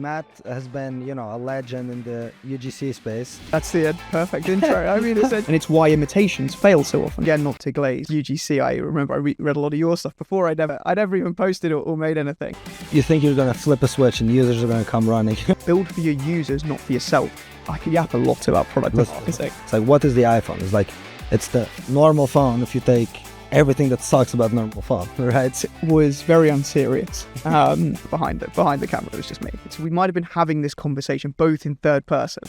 Matt has been, a legend in the UGC space. That's the perfect intro. I mean, and it's why imitations fail so often. Again, not to glaze UGC. I remember I read a lot of your stuff before I'd ever even posted or made anything. You think you're going to flip a switch and users are going to come running. Build for your users, not for yourself. I could yap a lot about product marketing. It's like, what is the iPhone? It's like, it's the normal phone if you take everything that sucks about normal phone, right? It was very unserious behind the camera. It was just me. So we might have been having this conversation both in third person.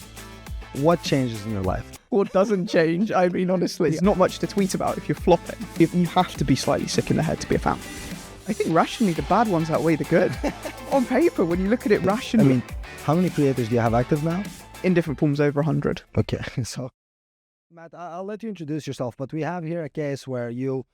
What changes in your life? What doesn't change? I mean, honestly, there's not much to tweet about if you're flopping. You have to be slightly sick in the head to be a fan. I think rationally, the bad ones outweigh the good. On paper, when you look at it rationally. I mean, how many creators do you have active now? In different forms, over 100. Okay, so Matt, I'll let you introduce yourself, but we have here a case where you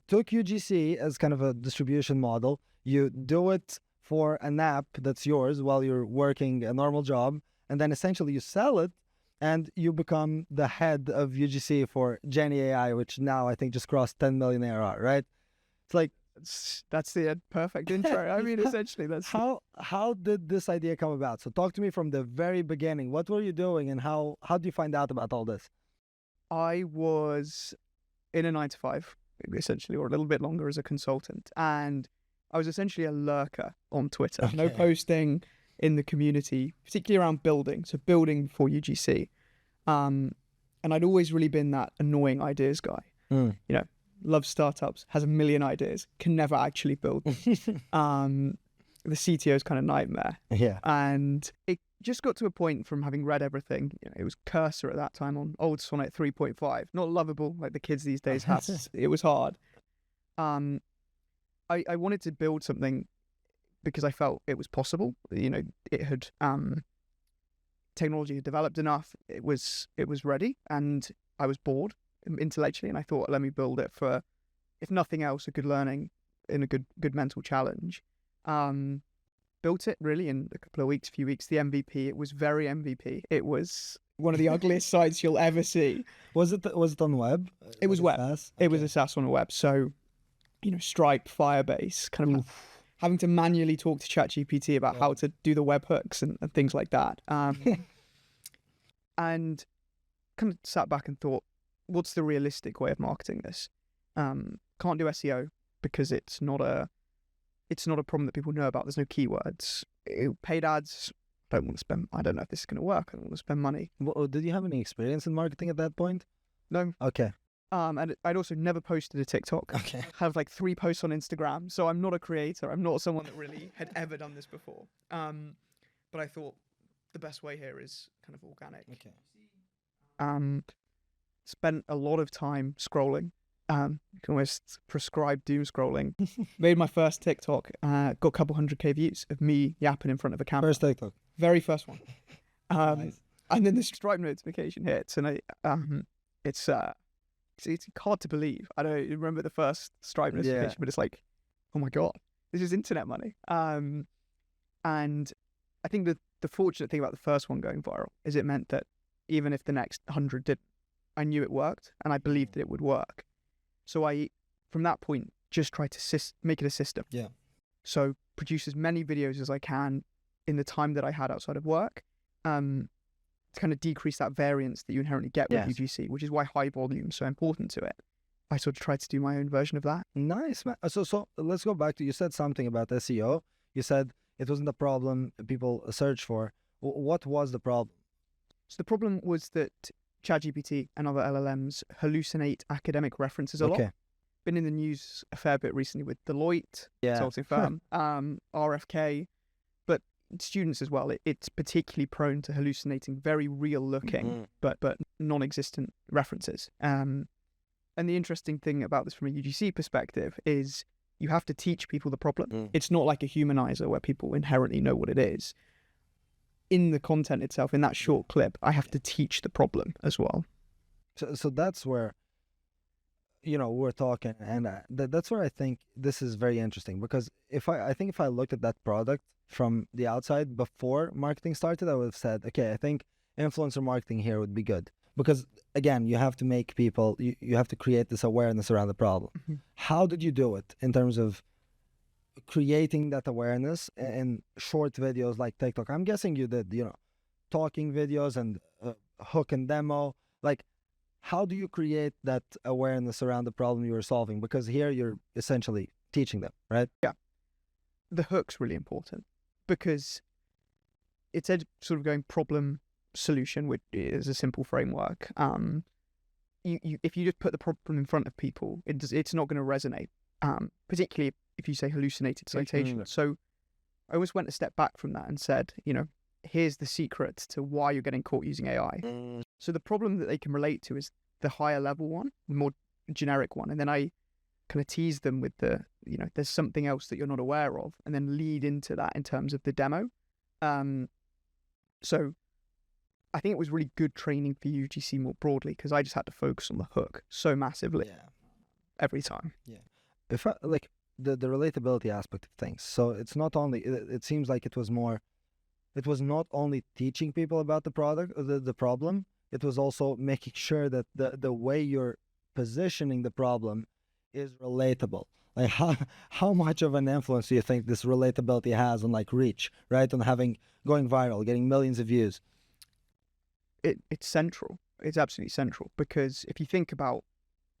took UGC as kind of a distribution model. You do it for an app that's yours while you're working a normal job, and then essentially you sell it, and you become the head of UGC for Jenni AI, which now I think just crossed 10 million ARR, right? It's like, that's the perfect intro. I mean, essentially, that's how did this idea come about? So talk to me from the very beginning. What were you doing, and how did you find out about all this? I was in a 9-to-5, essentially, or a little bit longer as a consultant, and I was essentially a lurker on Twitter. Okay. No posting in the community, particularly around building, so building for UGC. And I'd always really been that annoying ideas guy. Loves startups, has a million ideas, can never actually build them. The CTO's kind of nightmare. Yeah. And it just got to a point from having read everything. It was Cursor at that time on old Sonnet 3.5. Not lovable like the kids these days have. It was hard. I wanted to build something because I felt it was possible. It had technology had developed enough. It was ready, and I was bored intellectually, and I thought, let me build it for, if nothing else, a good learning in a good mental challenge. Built it really in a couple of weeks, few weeks. The MVP, it was very MVP. It was one of the ugliest sites you'll ever see. Was it on web? It was web. SaaS? It was a SaaS on the web. So, Stripe, Firebase, kind of having to manually talk to ChatGPT about how to do the webhooks and things like that. And kind of sat back and thought, what's the realistic way of marketing this? Can't do SEO because it's not a problem that people know about. There's no keywords. Paid ads, don't want to spend. I don't know if this is going to work. I don't want to spend money. Well, did you have any experience in marketing at that point? No. Okay. And I'd also never posted a TikTok. Okay. I have like 3 posts on Instagram, so I'm not a creator. I'm not someone that really had ever done this before. But I thought the best way here is kind of organic. Okay. Spent a lot of time scrolling. You can almost prescribe doom scrolling. Made my first TikTok. Got a couple 100K views of me yapping in front of a camera. First TikTok. Very first one. Nice. And then the Stripe notification hits, and it's hard to believe. I don't remember the first Stripe notification, but it's like, oh my God, this is internet money. And I think the fortunate thing about the first one going viral is it meant that even if the next 100 did, I knew it worked, and I believed that it would work. So I, from that point, just tried to make it a system. Yeah. So produce as many videos as I can in the time that I had outside of work, to kind of decrease that variance that you inherently get with UGC, which is why high volume is so important to it. I sort of tried to do my own version of that. Nice, man. So let's go back to, you said something about SEO. You said it wasn't a problem people search for. What was the problem? So the problem was that ChatGPT and other LLMs hallucinate academic references a lot. Been in the news a fair bit recently with Deloitte, consulting firm, RFK, but students as well. It's particularly prone to hallucinating very real-looking but non-existent references. And the interesting thing about this from a UGC perspective is you have to teach people the problem. It's not like a humanizer where people inherently know what it is. In the content itself, in that short clip, I have to teach the problem as well. So that's where, we're talking, and that's where I think this is very interesting, because I think if I looked at that product from the outside before marketing started, I would have said, okay, I think influencer marketing here would be good, because again, you have to make people, you have to create this awareness around the problem. How did you do it in terms of creating that awareness in short videos like TikTok? I'm guessing you did, talking videos and hook and demo. Like, how do you create that awareness around the problem you were solving? Because here you're essentially teaching them, right? Yeah. The hook's really important because it's sort of going problem solution, which is a simple framework. If you just put the problem in front of people, it's not going to resonate, particularly if you say hallucinated citation. So I always went a step back from that and said, here's the secret to why you're getting caught using AI. So the problem that they can relate to is the higher level one, the more generic one. And then I kind of tease them with the, there's something else that you're not aware of, and then lead into that in terms of the demo. So I think it was really good training for UGC more broadly because I just had to focus on the hook so massively every time. Yeah. If like the relatability aspect of things. So it's not only, it seems like it was not only teaching people about the product, the problem, it was also making sure that the way you're positioning the problem is relatable. Like how much of an influence do you think this relatability has on like reach, right? On going viral, getting millions of views? It's central. It's absolutely central because if you think about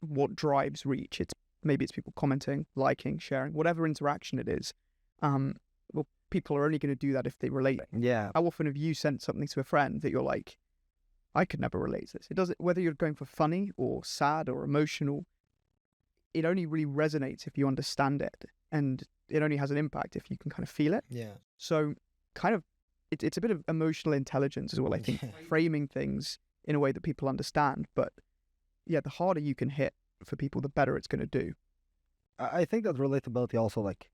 what drives reach, maybe it's people commenting, liking, sharing, whatever interaction it is. Well, people are only going to do that if they relate. Yeah. How often have you sent something to a friend that you're like, I could never relate to this? It doesn't, whether you're going for funny or sad or emotional, it only really resonates if you understand it, and it only has an impact if you can kind of feel it. Yeah. So kind of, it's a bit of emotional intelligence as well, I think, framing things in a way that people understand. But yeah, the harder you can hit for people, the better it's going to do. I think that relatability also, like,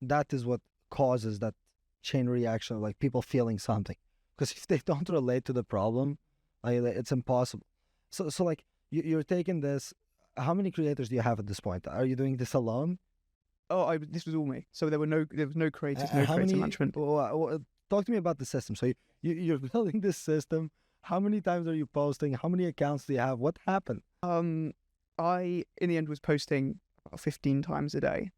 that is what causes that chain reaction of like people feeling something. Because if they don't relate to the problem, like, it's impossible. So like you're taking this. How many creators do you have at this point? Are you doing this alone? Oh, this was all me. So there was no creators, no creator management. Talk to me about the system. So you're building this system. How many times are you posting? How many accounts do you have? What happened? I in the end was posting about 15 times a day.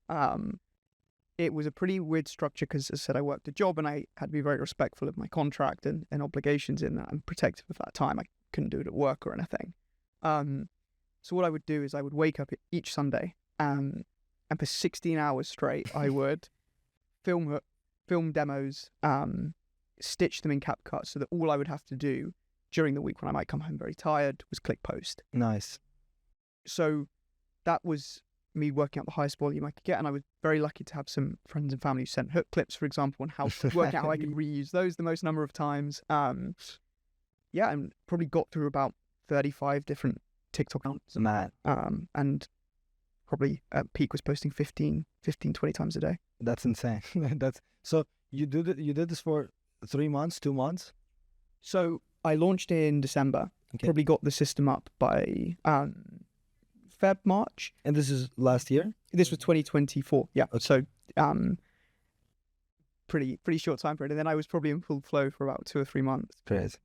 It was a pretty weird structure because, as I said, I worked a job and I had to be very respectful of my contract and obligations in that and protective of that time. I couldn't do it at work or anything. So what I would do is I would wake up each Sunday and for 16 hours straight, I would film demos, stitch them in CapCut so that all I would have to do during the week when I might come home very tired was click post. Nice. So that was me working out the highest volume I could get, and I was very lucky to have some friends and family who sent hook clips, for example, and how to work out how I could reuse those the most number of times. And probably got through about 35 different TikTok accounts. Man. And probably at peak was posting 15, 20 times a day. That's insane. So you did this for 3 months, 2 months? So I launched in December. Okay. Probably got the system up by Feb, March. And this is last year? This was 2024. Yeah. Okay. So pretty short time period. And then I was probably in full flow for about 2 or 3 months. Crazy.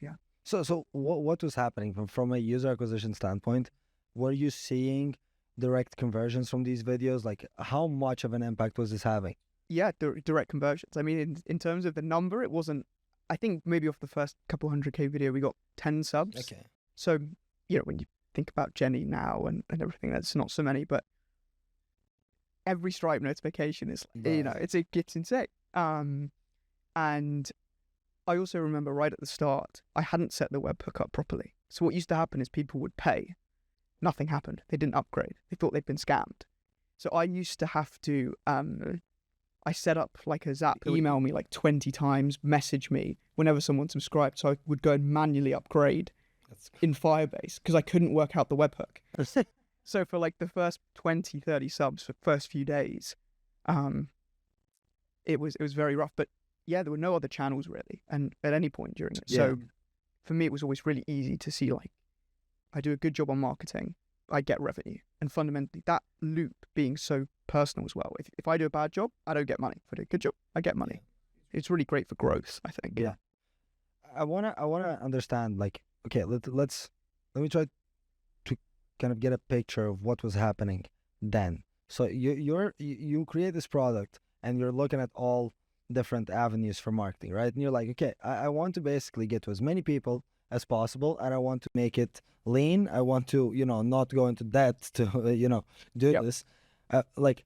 Yeah. So what was happening from a user acquisition standpoint? Were you seeing direct conversions from these videos? Like, how much of an impact was this having? Yeah, direct conversions. I mean, in terms of the number, it wasn't, I think maybe off the first couple 100K video, we got 10 subs. Okay. So, when you think about Jenni now and everything, that's not so many, but every Stripe notification is, it's insane. And I also remember right at the start, I hadn't set the webhook up properly. So what used to happen is people would pay. Nothing happened. They didn't upgrade. They thought they'd been scammed. So I used to have to, I set up like a Zap, email me like 20 times, message me whenever someone subscribed. So I would go and manually upgrade in Firebase because I couldn't work out the webhook. So for like the first 20, 30 subs for the first few days, it was very rough. But yeah, there were no other channels really, and at any point during it. Yeah. So for me, it was always really easy to see, like, I do a good job on marketing, I get revenue. And fundamentally, that loop being so personal as well. If I do a bad job, I don't get money. If I do a good job, I get money. It's really great for growth, I think. Yeah. I wanna understand, like, okay, let me try to kind of get a picture of what was happening then. So you create this product and you're looking at all different avenues for marketing, right? And you're like, okay, I want to basically get to as many people as possible, and I want to make it lean. I want to, not go into debt to, do Yep. this. Like,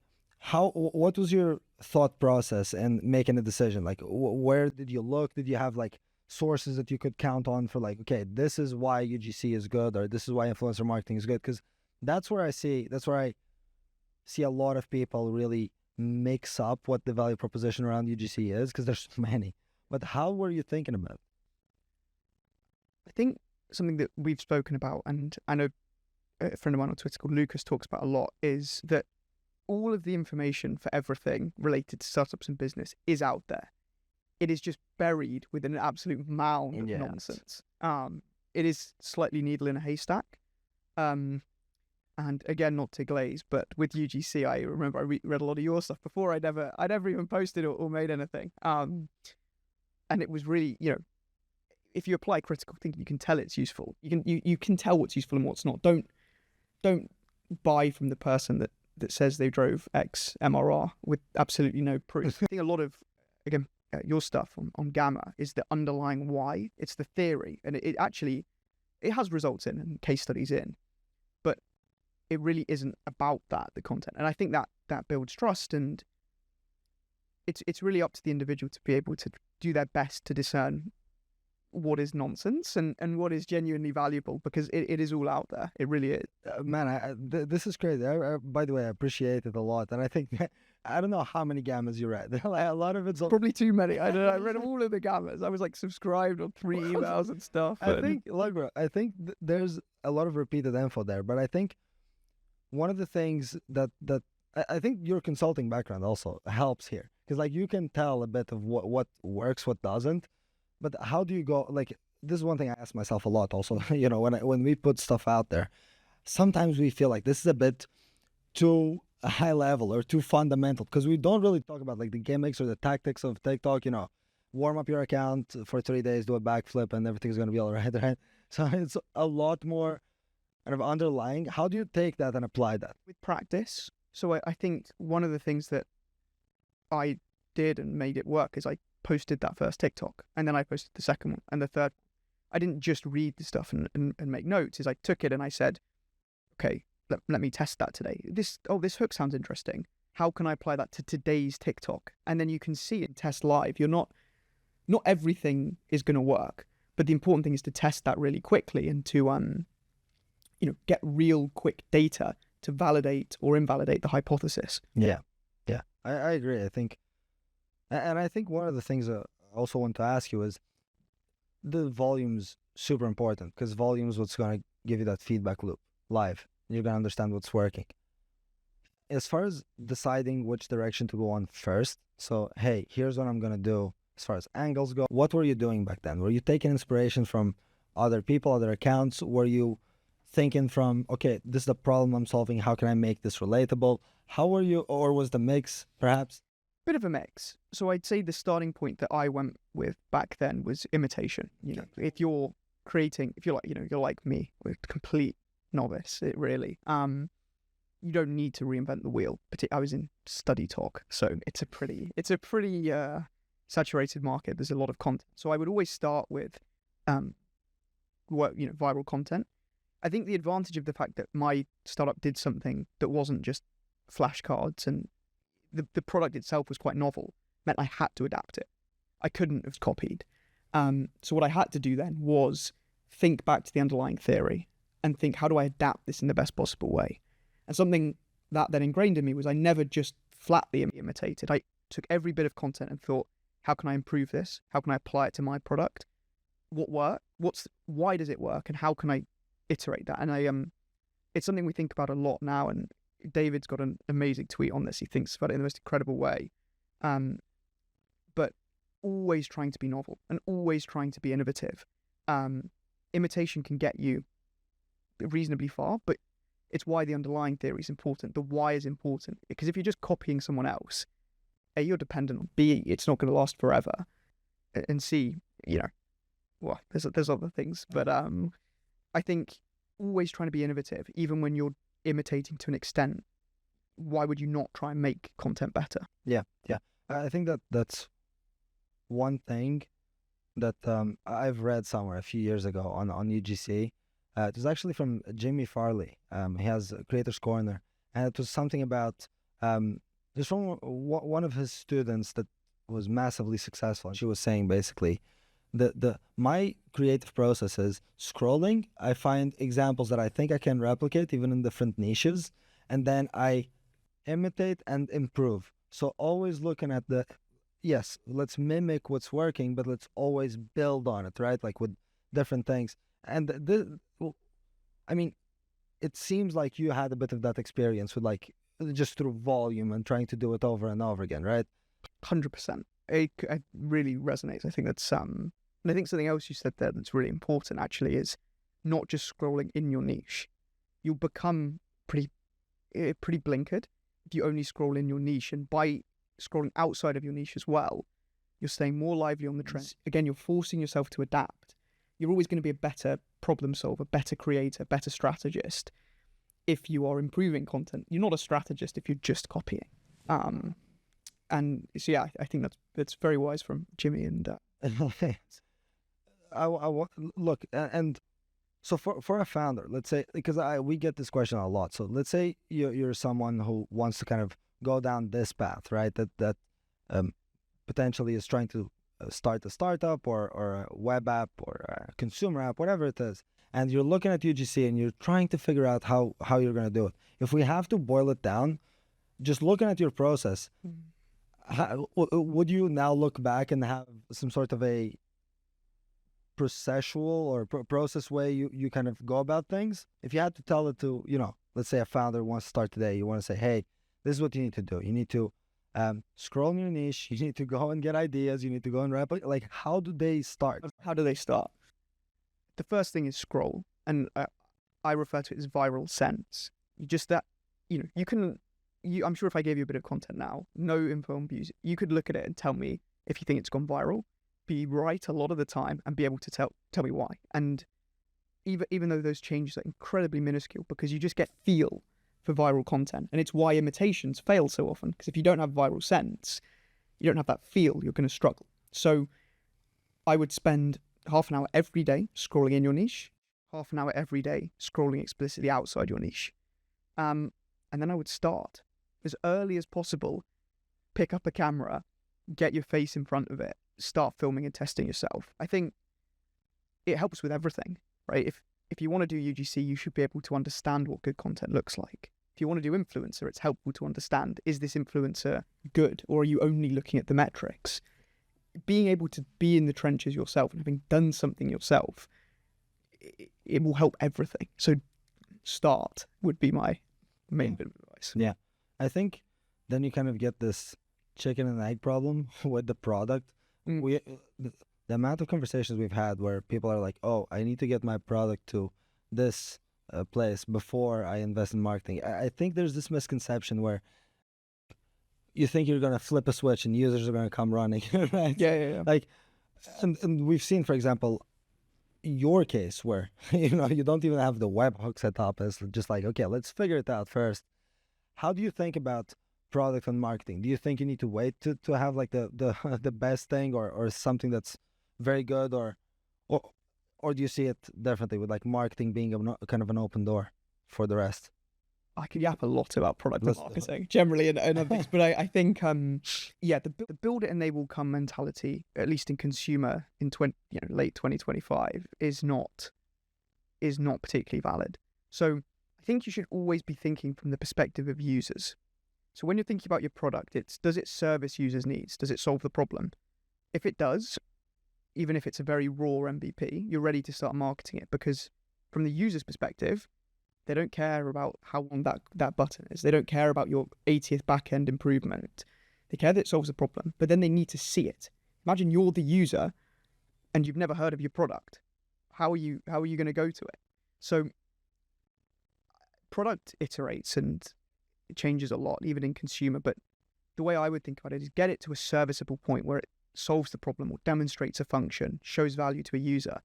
what was your thought process in making a decision? Like, where did you look? Did you have like sources that you could count on for like, okay, this is why UGC is good, or this is why influencer marketing is good? Because that's where I see a lot of people really mix up what the value proposition around UGC is, because there's so many. But how were you thinking about it? I think something that we've spoken about, and I know a friend of mine on Twitter called Lucas talks about a lot, is that all of the information for everything related to startups and business is out there. It is just buried within an absolute mound of nonsense. It is slightly needle in a haystack. And again, not to glaze, but with UGC, I remember I read a lot of your stuff before I'd ever even posted or made anything. And it was really, if you apply critical thinking, you can tell it's useful. You can tell what's useful and what's not. Don't buy from the person that says they drove X MRR with absolutely no proof. I think a lot of, again, your stuff on Gamma is the underlying why. It's the theory, and it has results in and case studies in, but it really isn't about the content. And I think that builds trust, and it's really up to the individual to be able to do their best to discern what is nonsense and what is genuinely valuable, because it is all out there. It really is. Man, this is crazy. By the way, I appreciate it a lot, and I think I don't know how many gammas you read. A lot of it's probably too many. I don't know. I read all of the gammas. I was like subscribed on 3 emails and stuff. I think, look, bro, I think there's a lot of repeated info there, but I think one of the things that I think your consulting background also helps here, because like you can tell a bit of what works, what doesn't. But how do you go? Like, this is one thing I ask myself a lot also. When we put stuff out there, sometimes we feel like this is a bit too high level or too fundamental, because we don't really talk about like the gimmicks or the tactics of TikTok. Warm up your account for 3 days, do a backflip, and everything's gonna be all right, right? So it's a lot more kind of underlying. How do you take that and apply that with practice? So I think one of the things that I did and made it work is I posted that first TikTok, and then I posted the second one and the third. I didn't just read the stuff and make notes. I took it and I said, okay, let me test that today. This hook sounds interesting. How can I apply that to today's TikTok? And then you can see and test live. Not everything is going to work, but the important thing is to test that really quickly and to get real quick data to validate or invalidate the hypothesis. Yeah, I agree. I think one of the things I also want to ask you is the volume's super important, because volume is what's going to give you that feedback loop live. You're going to understand what's working. As far as deciding which direction to go on first, so hey, here's what I'm going to do as far as angles go. What were you doing back then? Were you taking inspiration from other people, other accounts? Were you thinking from, okay, this is the problem I'm solving, how can I make this relatable? How were you, or was the mix perhaps? Bit of a mix. So I'd say the starting point that I went with back then was imitation. If you're creating, if you're like, you're like me, we're complete novice, it really. You don't need to reinvent the wheel. I was in study talk, so it's a pretty saturated market. There's a lot of content. So I would always start with viral content. I think the advantage of the fact that my startup did something that wasn't just flashcards and the product itself was quite novel meant I had to adapt it. I couldn't have copied. So what I had to do then was think back to the underlying theory and think, how do I adapt this in the best possible way? And something that then ingrained in me was I never just flatly imitated. I took every bit of content and thought, how can I improve this? How can I apply it to my product? What worked? Why does it work? And how can I iterate that? And it's something we think about a lot now, and David's got an amazing tweet on this. He thinks about it in the most incredible way. But always trying to be novel and always trying to be innovative. Imitation can get you reasonably far, but it's why the underlying theory is important. The why is important, because if you're just copying someone else, A, you're dependent on, B, it's not going to last forever, and C, there's other things. But I think always trying to be innovative, even when you're imitating to an extent, why would you not try and make content better? Yeah. I think that's one thing that I've read somewhere a few years ago on UGC. It was actually from Jimmy Farley. He has a Creator's Corner, and it was something about just from one of his students that was massively successful. She was saying basically, my creative process is scrolling. I find examples that I think I can replicate even in different niches, and then I imitate and improve. So always looking at yes, let's mimic what's working, but let's always build on it, right? Like with different things. And I mean, it seems like you had a bit of that experience with like just through volume and trying to do it over and over again, right? 100%. It really resonates. I think that's and I think something else you said there that's really important actually is not just scrolling in your niche. You'll become pretty blinkered if you only scroll in your niche, and by scrolling outside of your niche as well, you're staying more lively on the trend. Again, you're forcing yourself to adapt. You're always going to be a better problem solver, better creator, better strategist if you are improving content. You're not a strategist if you're just copying. And so yeah, I think that's very wise from Jimmy. And look, and so for a founder, let's say, because we get this question a lot. So let's say you're someone who wants to kind of go down this path, right? That potentially is trying to start a startup or a web app or a consumer app, whatever it is, and you're looking at UGC and you're trying to figure out how you're going to do it. If we have to boil it down, just looking at your process, would you now look back and have some sort of a processual or process way you kind of go about things? If you had to tell it to, let's say a founder wants to start today, you want to say, hey, this is what you need to do. You need to scroll in your niche. You need to go and get ideas. You need to go and replicate. Like, how do they start? How do they start? The first thing is scroll, and I refer to it as viral sense. I'm sure if I gave you a bit of content now, no info on views, you could look at it and tell me if you think it's gone viral, be right a lot of the time, and be able to tell me why. And even though those changes are incredibly minuscule, because you just get feel for viral content, and it's why imitations fail so often, because if you don't have viral sense, you don't have that feel, you're going to struggle. So I would spend half an hour every day scrolling in your niche, half an hour every day scrolling explicitly outside your niche. And then I would start as early as possible, pick up a camera, get your face in front of it, start filming and testing yourself. I think it helps with everything, right? If you want to do UGC, you should be able to understand what good content looks like. If you want to do influencer, it's helpful to understand, is this influencer good, or are you only looking at the metrics? Being able to be in the trenches yourself and having done something yourself, it will help everything. So start would be my main bit of advice. Yeah. I think then you kind of get this chicken and egg problem with the product. The amount of conversations we've had where people are like, oh, I need to get my product to this place before I invest in marketing. I think there's this misconception where you think you're going to flip a switch and users are going to come running, right? Yeah. Like, and we've seen, for example, your case where, you don't even have the webhook set up. It's just like, okay, let's figure it out first. How do you think about product and marketing? Do you think you need to wait to have like the best thing or something that's very good, or do you see it differently with like marketing being kind of an open door for the rest? I could yap a lot about product and marketing generally and other things, but I think the build it and they will come mentality, at least in consumer in late 2025, is not particularly valid. So I think you should always be thinking from the perspective of users. So when you're thinking about your product, does it service users' needs? Does it solve the problem? If it does, even if it's a very raw MVP, you're ready to start marketing it, because from the user's perspective, they don't care about how long that button is. They don't care about your 80th back-end improvement. They care that it solves a problem, but then they need to see it. Imagine you're the user and you've never heard of your product. How are you going to go to it? So product iterates and it changes a lot, even in consumer, but the way I would think about it is get it to a serviceable point where it solves the problem or demonstrates a function, shows value to a user,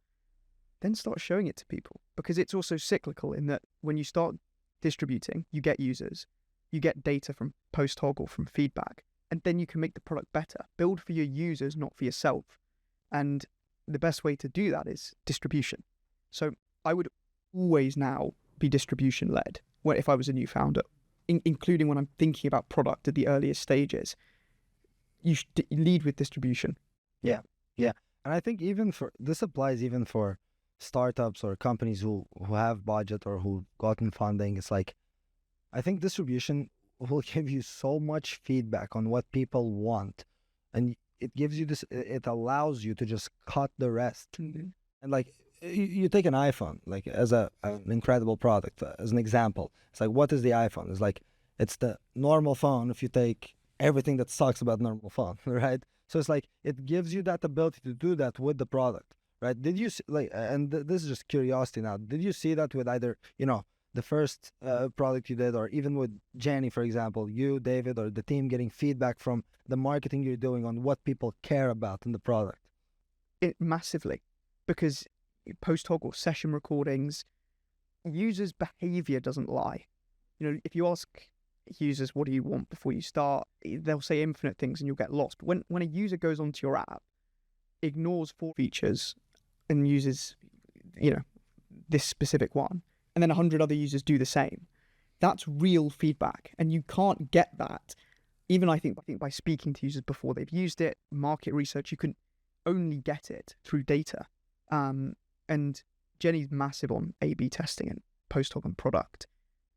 then start showing it to people. Because it's also cyclical in that when you start distributing, you get users. you get data from post toggle, from feedback, and then you can make the product better. Build for your users, not for yourself. And the best way to do that is distribution. So I would always now be distribution led if I was a new founder, including when I'm thinking about product at the earliest stages. You should lead with distribution. Yeah. And I think this applies even for startups or companies who have budget or who gotten funding. It's like, I think distribution will give you so much feedback on what people want, and it gives you this. It allows you to just cut the rest. Mm-hmm. And like you take an iPhone, like as an incredible product, as an example. It's like, what is the iPhone? It's like, it's the normal phone if you take everything that sucks about normal phone, right? So it's like, it gives you that ability to do that with the product, right? Did you see, like, and this is just curiosity now, did you see that with either, the first product you did, or even with Jenni, for example, you, David, or the team getting feedback from the marketing you're doing on what people care about in the product? It massively, because post toggle session recordings, users' behavior doesn't lie. If you ask users, what do you want before you start, they'll say infinite things and you'll get lost. But when a user goes onto your app, ignores 4 features and uses, this specific one, and then 100 other users do the same, that's real feedback. And you can't get that, even I think by speaking to users before they've used it, market research. You can only get it through data. And Jenni's massive on A/B testing and post-hoc and product.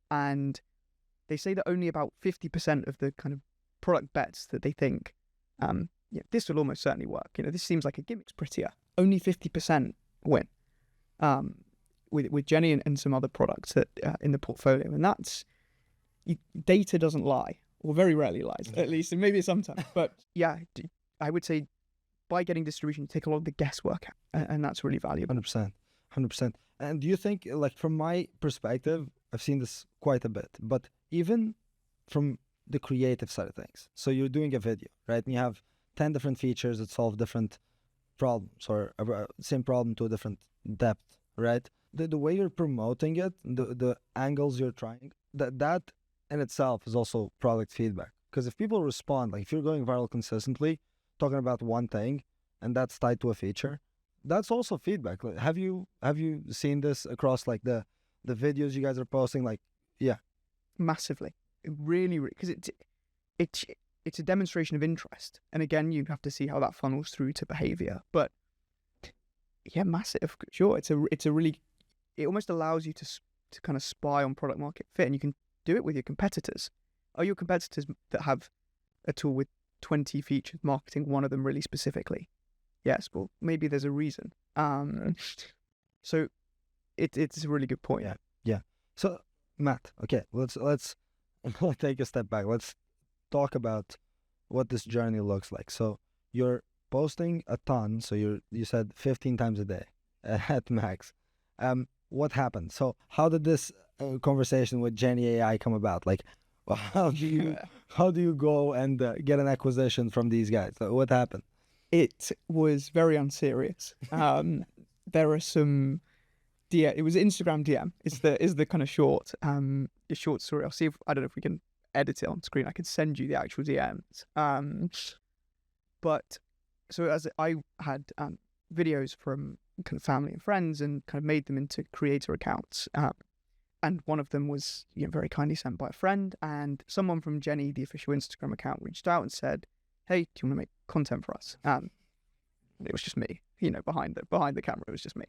And they say that only about 50% of the kind of product bets that they think, this will almost certainly work. This seems like a gimmick's prettier. Only 50% win with Jenni and some other products that in the portfolio. And that's, data doesn't lie, or very rarely lies, at least, and maybe sometimes. But yeah, I would say by getting distribution, you take a lot of the guesswork out, and that's really valuable. 100%. And do you think, like, from my perspective, I've seen this quite a bit, but even from the creative side of things. So you're doing a video, right? And you have 10 different features that solve different problems, or same problem to a different depth, right? The way you're promoting it, the angles you're trying, that in itself is also product feedback. Because if people respond, like if you're going viral consistently, talking about one thing, and that's tied to a feature, that's also feedback. Like, have you seen this across like the videos you guys are posting? Like, yeah, massively, really, because it's a demonstration of interest, and again, you have to see how that funnels through to behavior. But yeah, massive, sure. It's a really, it almost allows you to kind of spy on product market fit, and you can do it with your competitors. Are your competitors that have a tool with 20 features marketing one of them really specifically? Yes, well, maybe there's a reason. So it's a really good point. Yeah. So Matt, okay, let's take a step back. Let's talk about what this journey looks like. So you're posting a ton. So you said 15 times a day at max. What happened? So how did this conversation with Jenni AI come about? Like, how do you go and get an acquisition from these guys? So what happened? It was very unserious. There are some it was Instagram DM is the kind of short story. I'll see if, I don't know if we can edit it on screen. I can send you the actual DMs. But so as I had videos from kind of family and friends and kind of made them into creator accounts. And one of them was very kindly sent by a friend, and someone from Jenni, the official Instagram account, reached out and said, "Hey, do you want to make content for us?" It was just me, behind the camera, it was just me.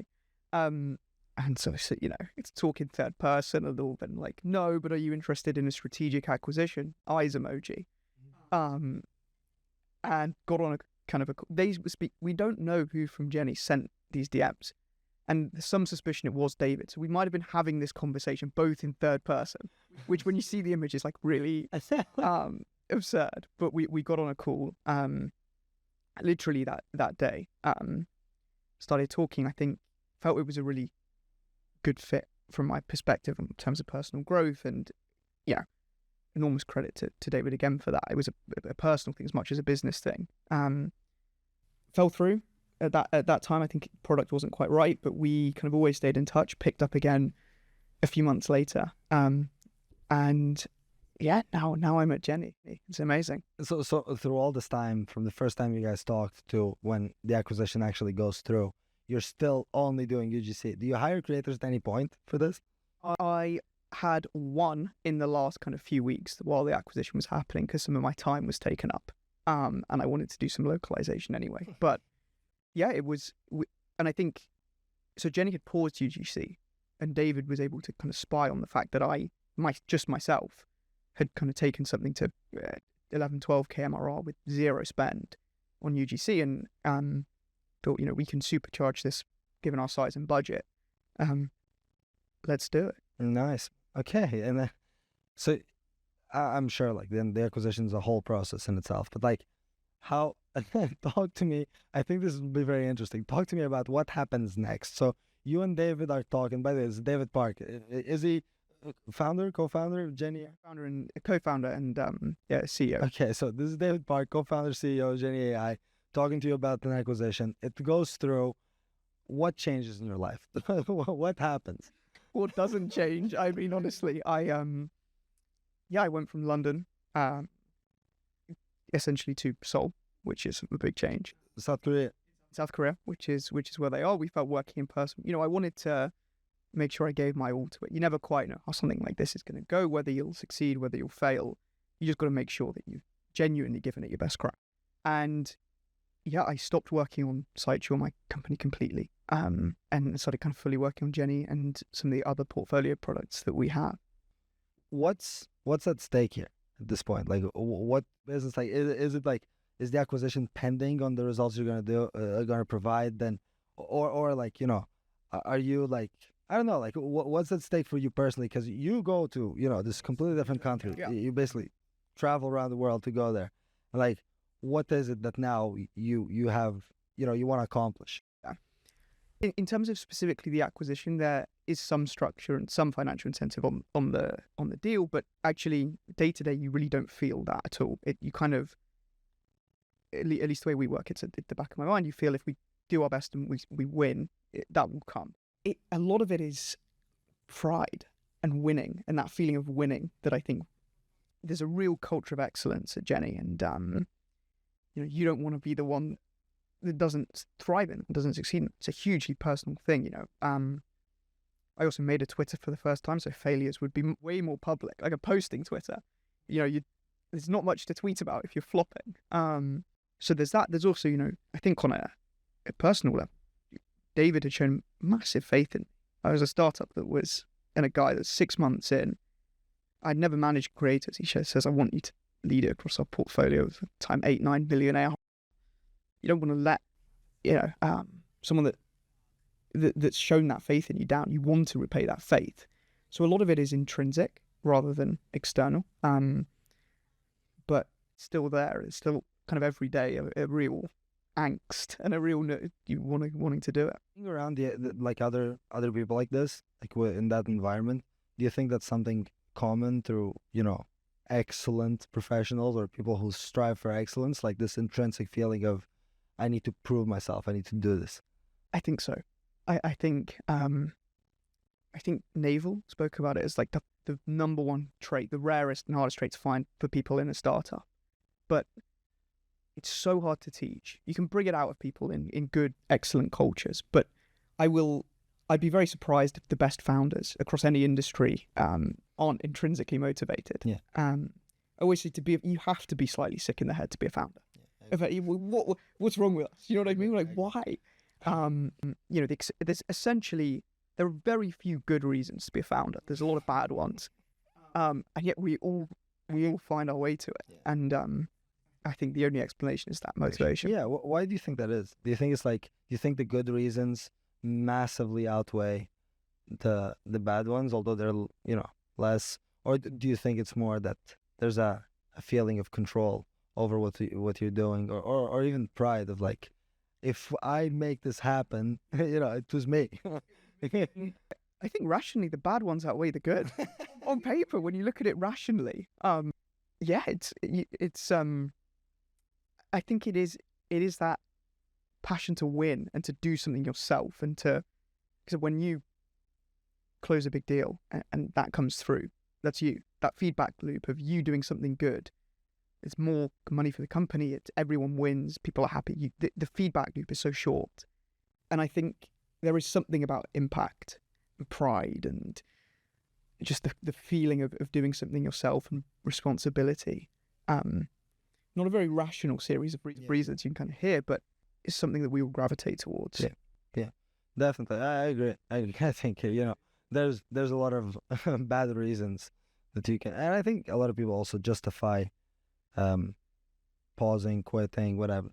And so, it's talking third person, and all been like, "No, but are you interested in a strategic acquisition?" Eyes emoji. And got on a kind of we don't know who from Jenni sent these DMs. And there's some suspicion it was David. So we might have been having this conversation both in third person, which when you see the image is like really absurd. But we got on a call literally that day. Started talking. I think felt it was a really good fit from my perspective in terms of personal growth. And yeah, enormous credit to David again for that. It was a personal thing as much as a business thing. Fell through. At that time, I think product wasn't quite right, but we kind of always stayed in touch, picked up again a few months later. And yeah, now I'm at Jenni. It's amazing. So through all this time, from the first time you guys talked to when the acquisition actually goes through, you're still only doing UGC. Do you hire creators at any point for this? I had one in the last kind of few weeks while the acquisition was happening because some of my time was taken up. And I wanted to do some localization anyway. But yeah, it was, and I think, so Jenni had paused UGC and David was able to kind of spy on the fact that myself had kind of taken something to 11, 12K MRR with zero spend on UGC and thought, we can supercharge this given our size and budget. Let's do it. Nice. Okay. And then, so I'm sure like then the acquisition is a whole process in itself, but like how, talk to me. I think this will be very interesting. Talk to me about what happens next. So you and David are talking, by the way, it's David Park. Is he founder, co-founder of Jenni? Founder and co-founder and CEO. Okay. So this is David Park, co-founder, CEO of Jenni AI, talking to you about an acquisition. It goes through. What changes in your life? What happens? What doesn't change? I mean, honestly, I went from London, essentially to Seoul, which is a big change. South Korea, which is where they are. We felt working in person. I wanted to make sure I gave my all to it. You never quite know how something like this is going to go, whether you'll succeed, whether you'll fail. You just got to make sure that you've genuinely given it your best crack. And yeah, I stopped working on Sitesure, my company, completely, and started kind of fully working on Jenni and some of the other portfolio products that we have. What's at stake here at this point? Like, what business? Like, is it like, is the acquisition pending on the results you're gonna provide? Then, or like, are you like, I don't know, like, what's at stake for you personally? Because you go to this completely different country. Yeah. You basically travel around the world to go there. Like, what is it that now you have you want to accomplish? In terms of specifically the acquisition, there is some structure and some financial incentive on the deal, but actually day to day you really don't feel that at all. You kind of, at least the way we work, it's at the back of my mind. You feel if we do our best and we win, that will come. A lot of it is pride and winning, and that feeling of winning that I think there's a real culture of excellence at Jenni, and you don't want to be the one that doesn't thrive in, doesn't succeed in. It's a hugely personal thing, I also made a Twitter for the first time, so failures would be way more public. Like a posting Twitter, there's not much to tweet about if you're flopping. So there's that. There's also, I think on a personal level, David had shown massive faith in me. I was a startup and a guy that's 6 months in. I'd never managed creators. He says, I want you to lead it across our portfolio of time 8-9 billion ARR. You don't want to let someone that's shown that faith in you down. You want to repay that faith. So a lot of it is intrinsic rather than external, but still there. It's still kind of every day a real angst and a real wanting to do it. Around the like other people like this, like in that environment, do you think that's something common through excellent professionals or people who strive for excellence, like this intrinsic feeling of I need to prove myself, I need to do this? I think so. I think Naval spoke about it as like the number one trait, the rarest and hardest trait to find for people in a startup. But it's so hard to teach. You can bring it out of people in good, excellent cultures, but I'd be very surprised if the best founders across any industry aren't intrinsically motivated. Yeah. I always say you have to be slightly sick in the head to be a founder. Yeah. What's wrong with us? You know what I mean? Like, why? There's essentially, there are very few good reasons to be a founder. There's a lot of bad ones. And yet we all find our way to it. Yeah. And I think the only explanation is that motivation. Yeah. Why do you think that is? Do you think it's like, do you think the good reasons massively outweigh the bad ones, although they're less? Or do you think it's more that there's a feeling of control over what you're doing, or even pride of like, if I make this happen, it was me. I think rationally the bad ones outweigh the good. On paper, when you look at it rationally, it's I think it is that passion to win and to do something yourself, and because when you close a big deal and that comes through, that's you. that feedback loop of you doing something good. It's more money for the company. It's everyone wins. People are happy. The feedback loop is so short. And I think there is something about impact and pride and just the feeling of doing something yourself and responsibility. Not a very rational series of reasons you can kind of hear, but it's something that we will gravitate towards. Yeah, definitely. I agree. I think, there's a lot of bad reasons that you can, and I think a lot of people also justify pausing, quitting, whatever,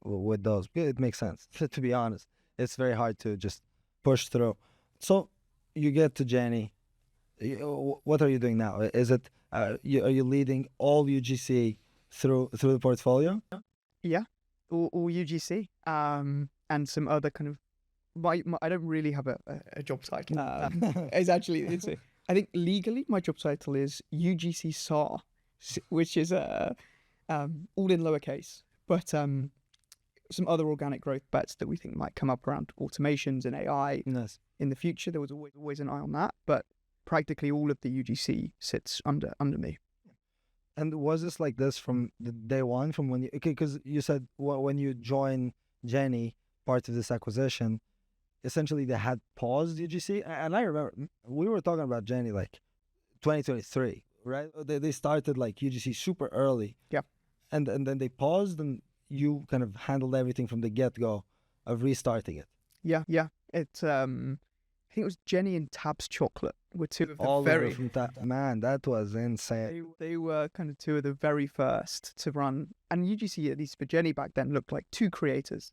with those. It makes sense. To be honest, it's very hard to just push through. So you get to Jenni. What are you doing now? Is it are you leading all UGC through the portfolio? Yeah, all UGC, and some other kind of. I don't really have a job title. It's I think legally my job title is UGC SAR, which is all in lowercase, but some other organic growth bets that we think might come up around automations and AI in the future. There was always an eye on that, but practically all of the UGC sits under me. And was this like this from the day one, from when you, because you said when you joined Jenni, part of this acquisition, essentially they had paused UGC, and I remember we were talking about Jenni like 2023, right? They started like UGC super early, and then they paused, and you kind of handled everything from the get-go of restarting it. Yeah. It's I think it was Jenni and Tab's Chocolate were two of the All very from man, that was insane. They were kind of two of the very first to run, and UGC, at least for Jenni back then, looked like two creators.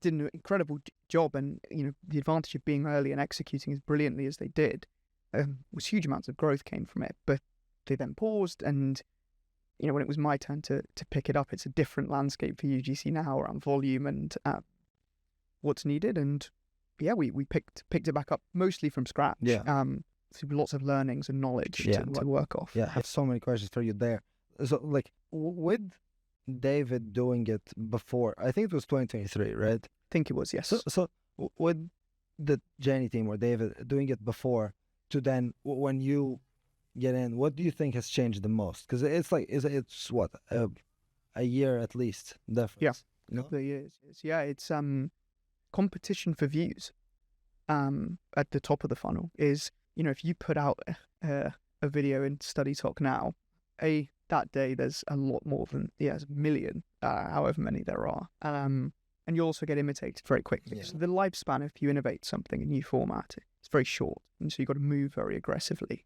Did an incredible job, and the advantage of being early and executing as brilliantly as they did was huge amounts of growth came from it. But they then paused, and when it was my turn to pick it up, it's a different landscape for UGC now around volume and what's needed. And yeah, we picked it back up mostly from scratch. Through lots of learnings and knowledge to work off. I have so many questions for you there. So like with David doing it before, I think it was 2023, right? I think it was, yes. So with the Jenni team or David doing it before to then when you get in, what do you think has changed the most? Because it's like it's what a year at least difference. A couple of years. It's competition for views at the top of the funnel is, if you put out a video in Study Talk now, that day there's a lot more than a million, however many there are, and you also get imitated very quickly. So the lifespan, if you innovate something, a new format, it's very short, and so you've got to move very aggressively.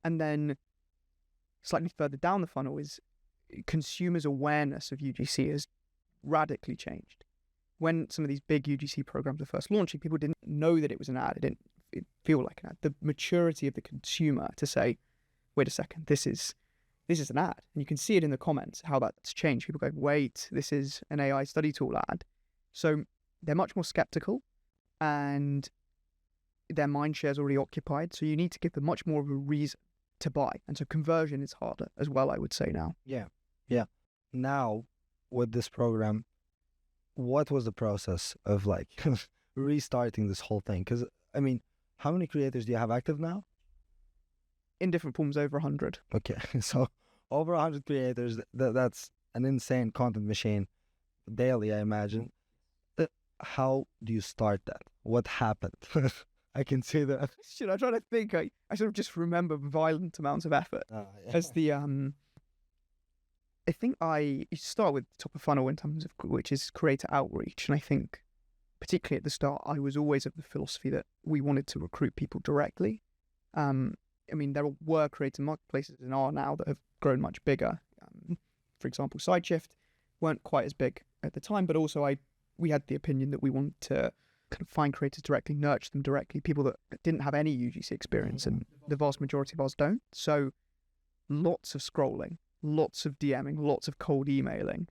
And then slightly further down the funnel is consumers' awareness of UGC has radically changed. When some of these big UGC programs were first launching, people didn't know that it was an ad. It didn't feel like an ad. The maturity of the consumer to say, wait a second, this is an ad. And you can see it in the comments, how that's changed. People go, wait, this is an AI study tool ad. So they're much more skeptical, and their mind share is already occupied. So you need to give them much more of a reason to buy. And so conversion is harder as well, I would say now. Yeah. Now, with this program, what was the process of like restarting this whole thing? Because, I mean, how many creators do you have active now? In different forms, over 100. Okay, so over 100 creators, that's an insane content machine daily, I imagine. How do you start that? What happened? I can see that. Shit, I'm trying to think. I sort of just remember violent amounts of effort as the I think you start with top of funnel in terms of which is creator outreach, and I think particularly at the start I was always of the philosophy that we wanted to recruit people directly. I mean, there were creator marketplaces and are now that have grown much bigger. For example, SideShift weren't quite as big at the time, but also we had the opinion that we wanted to kind of find creators directly, nurture them directly, people that didn't have any UGC experience, and the vast majority of us don't. So lots of scrolling, lots of DMing, lots of cold emailing,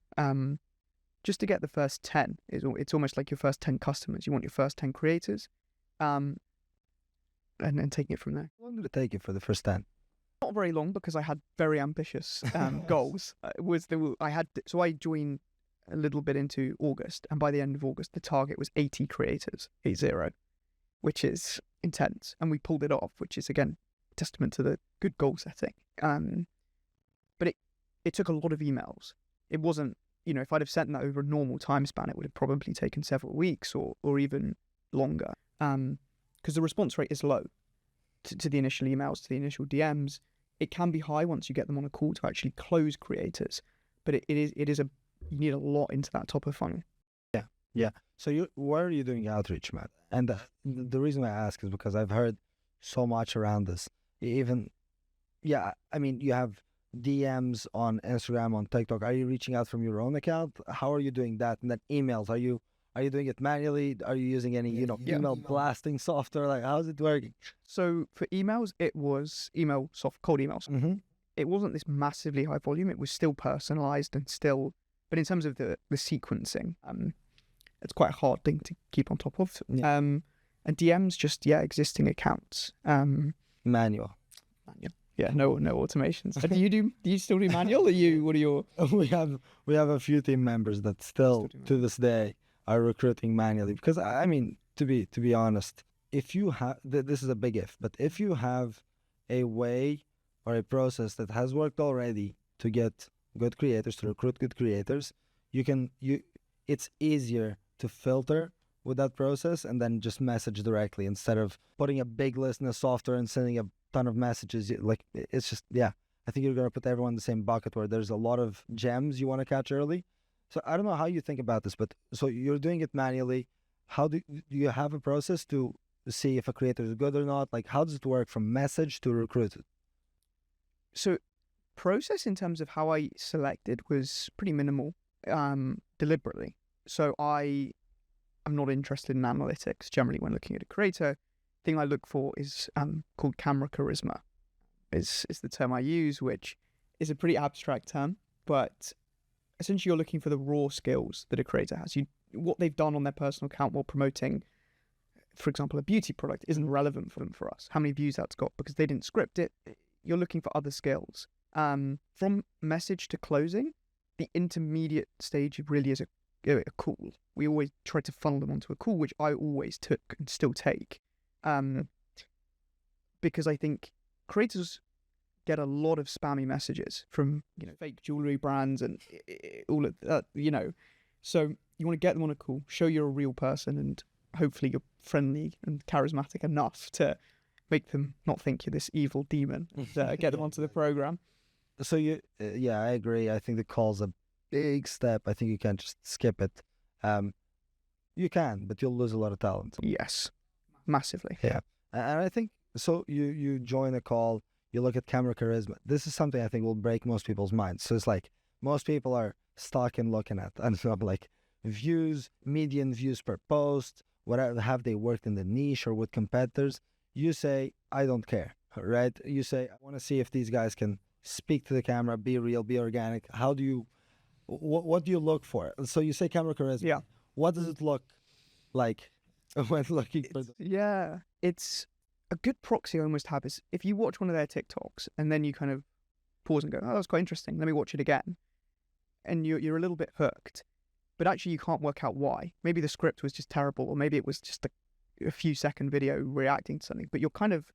just to get the first 10. It's almost like your first 10 customers. You want your first 10 creators, and then taking it from there. How long did it take you for the first 10? Not very long, because I had very ambitious goals. So I joined a little bit into August, and by the end of August, the target was 80 creators, 80, which is intense. And we pulled it off, which is, again, testament to the good goal setting. But it took a lot of emails. It wasn't, if I'd have sent that over a normal time span, it would have probably taken several weeks or even longer. Because the response rate is low to the initial emails, to the initial DMs. It can be high once you get them on a call to actually close creators, but you need a lot into that top of funnel. Yeah. So where are you doing outreach, Matt? And the reason I ask is because I've heard so much around this. Even, you have DMs on Instagram, on TikTok. Are you reaching out from your own account? How are you doing that? And then emails, are you doing it manually? Are you using any, email blasting software? Like, how's it working? So for emails, it was cold emails. Mm-hmm. It wasn't this massively high volume. It was still personalized and still, but in terms of the sequencing, it's quite a hard thing to keep on top of. Yeah. And DMs, just existing accounts. Manual. Yeah, no automations. Do you still do manual? What are your? We have a few team members that still to this day are recruiting manually, because to be honest, if you have this is a big if, but if you have a way or a process that has worked already to get good creators, to recruit good creators, it's easier to filter with that process and then just message directly instead of putting a big list in a software and sending a ton of messages. It's just, I think you're going to put everyone in the same bucket where there's a lot of gems you want to catch early. So I don't know how you think about this, but so you're doing it manually. How do you have a process to see if a creator is good or not? Like, how does it work from message to recruited? So process in terms of how I selected was pretty minimal, deliberately. So I'm not interested in analytics generally when looking at a creator. The thing I look for is called camera charisma, is the term I use, which is a pretty abstract term, but essentially you're looking for the raw skills that a creator has. What they've done on their personal account while promoting, for example, a beauty product isn't relevant for them, for us. How many views that's got because they didn't script it. You're looking for other skills. From message to closing, the intermediate stage really is a call. We always try to funnel them onto a call, which I always took and still take, because I think creators get a lot of spammy messages from fake jewelry brands and all of that. So you want to get them on a call, show you're a real person, and hopefully you're friendly and charismatic enough to make them not think you're this evil demon and get them onto the program. So I agree. I think the call's a big step. I think you can't just skip it. You can, but you'll lose a lot of talent. Yes, massively. Yeah, and I think so. You join a call. You look at camera charisma. This is something I think will break most people's minds. So it's like most people are stuck in looking at, I don't know, like views, median views per post. Whatever, have they worked in the niche or with competitors? You say, I don't care, right? You say, I want to see if these guys can speak to the camera, be real, be organic. What do you look for? So you say camera charisma. Yeah. What does it look like when looking for Yeah, it's a good proxy I almost have is if you watch one of their TikToks and then you kind of pause and go, oh, that's quite interesting. Let me watch it again. And you're a little bit hooked, but actually you can't work out why. Maybe the script was just terrible, or maybe it was just a few second video reacting to something, but you're kind of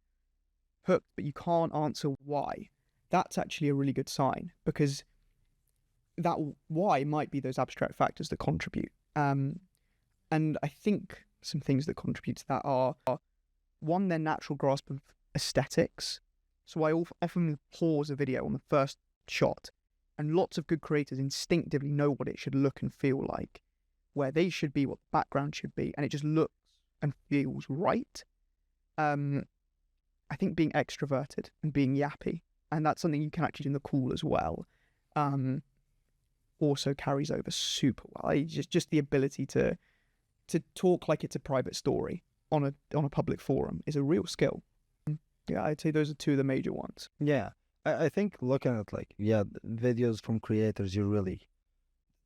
hooked, but you can't answer why. That's actually a really good sign, because that why might be those abstract factors that contribute. And I think some things that contribute to that are, one, their natural grasp of aesthetics. So I often pause a video on the first shot, and lots of good creators instinctively know what it should look and feel like, where they should be, what the background should be, and it just looks and feels right. I think being extroverted and being yappy, and that's something you can actually do in the call as well, also carries over super well. Just the ability to talk like it's a private story on a public forum is a real skill. Yeah, I'd say those are two of the major ones. Yeah, I think looking at videos from creators, you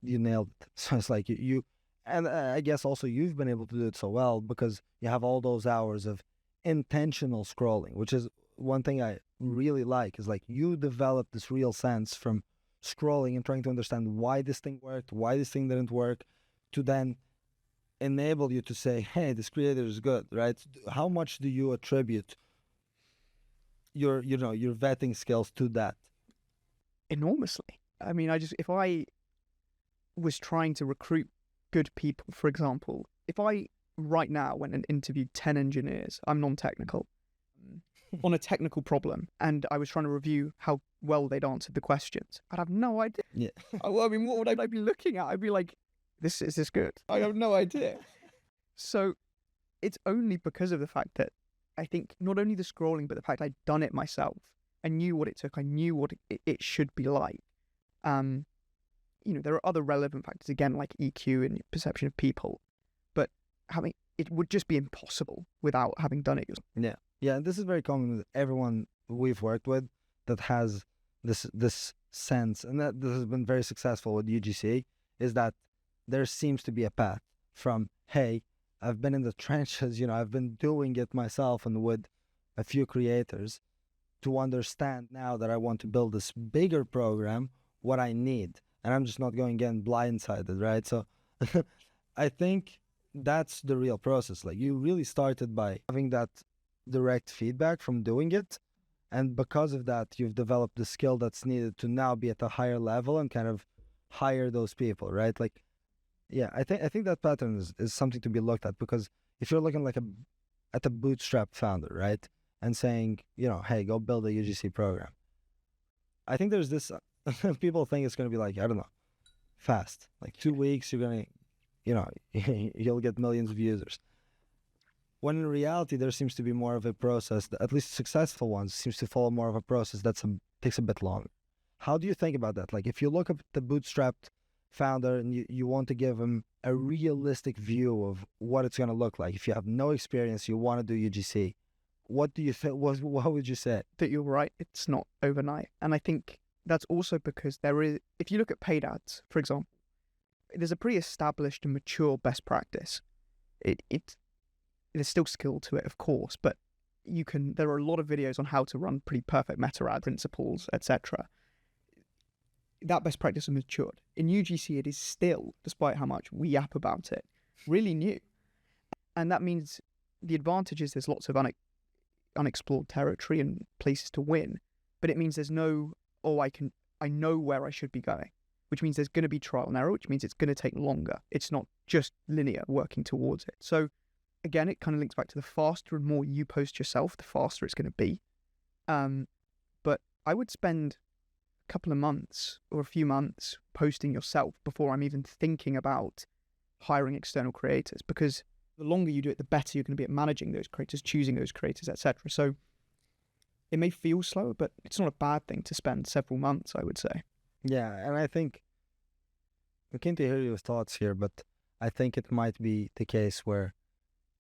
nailed it. So it's like you and I guess also you've been able to do it so well because you have all those hours of intentional scrolling, which is one thing I really like, is like you develop this real sense from scrolling and trying to understand why this thing worked, why this thing didn't work, to then enable you to say, hey, this creator is good, right? How much do you attribute your vetting skills to that? Enormously. I mean, if I was trying to recruit good people, for example, if I right now went and interviewed 10 engineers, I'm non-technical, on a technical problem, and I was trying to review how well they'd answered the questions, I'd have no idea. Yeah. I mean, what would I be looking at? I'd be like, is this good? I have no idea. So it's only because of the fact that I think not only the scrolling, but the fact I'd done it myself. I knew what it took. I knew what it should be like. There are other relevant factors, again, like EQ and perception of people, but it would just be impossible without having done it yourself. Yeah. Yeah, and this is very common with everyone we've worked with that has this sense, and that this has been very successful with UGC, is that there seems to be a path from, hey, I've been in the trenches, I've been doing it myself and with a few creators, to understand now that I want to build this bigger program, what I need. And I'm just not going again blindsided, right? So I think that's the real process. Like, you really started by having that direct feedback from doing it, and because of that you've developed the skill that's needed to now be at a higher level and kind of hire those people, right? Like, yeah, I think that pattern is something to be looked at, because if you're looking at a bootstrap founder, right, and saying, hey, go build a UGC program, I think there's this people think it's going to be like, I don't know, fast, like 2 weeks you're going to you'll get millions of users. When in reality, there seems to be more of a process, at least successful ones seems to follow more of a process that takes a bit longer. How do you think about that? Like, if you look at the bootstrapped founder and you want to give them a realistic view of what it's going to look like, if you have no experience, you want to do UGC, what do you think? What would you say? That you're right, it's not overnight. And I think that's also because if you look at paid ads, for example, there's a pretty established and mature best practice. There's still skill to it, of course, but there are a lot of videos on how to run pretty perfect meta ad principles, etc. That best practice has matured. In UGC, it is still, despite how much we yap about it, really new. And that means the advantage is there's lots of unexplored territory and places to win, but it means there's no, I know where I should be going, which means there's going to be trial and error, which means it's going to take longer. It's not just linear working towards it. So again, it kind of links back to the faster and more you post yourself, the faster it's going to be. But I would spend a couple of months or a few months posting yourself before I'm even thinking about hiring external creators, because the longer you do it, the better you're going to be at managing those creators, choosing those creators, etc. So it may feel slower, but it's not a bad thing to spend several months, I would say. Yeah, and I think we came to hear your thoughts here, but I think it might be the case where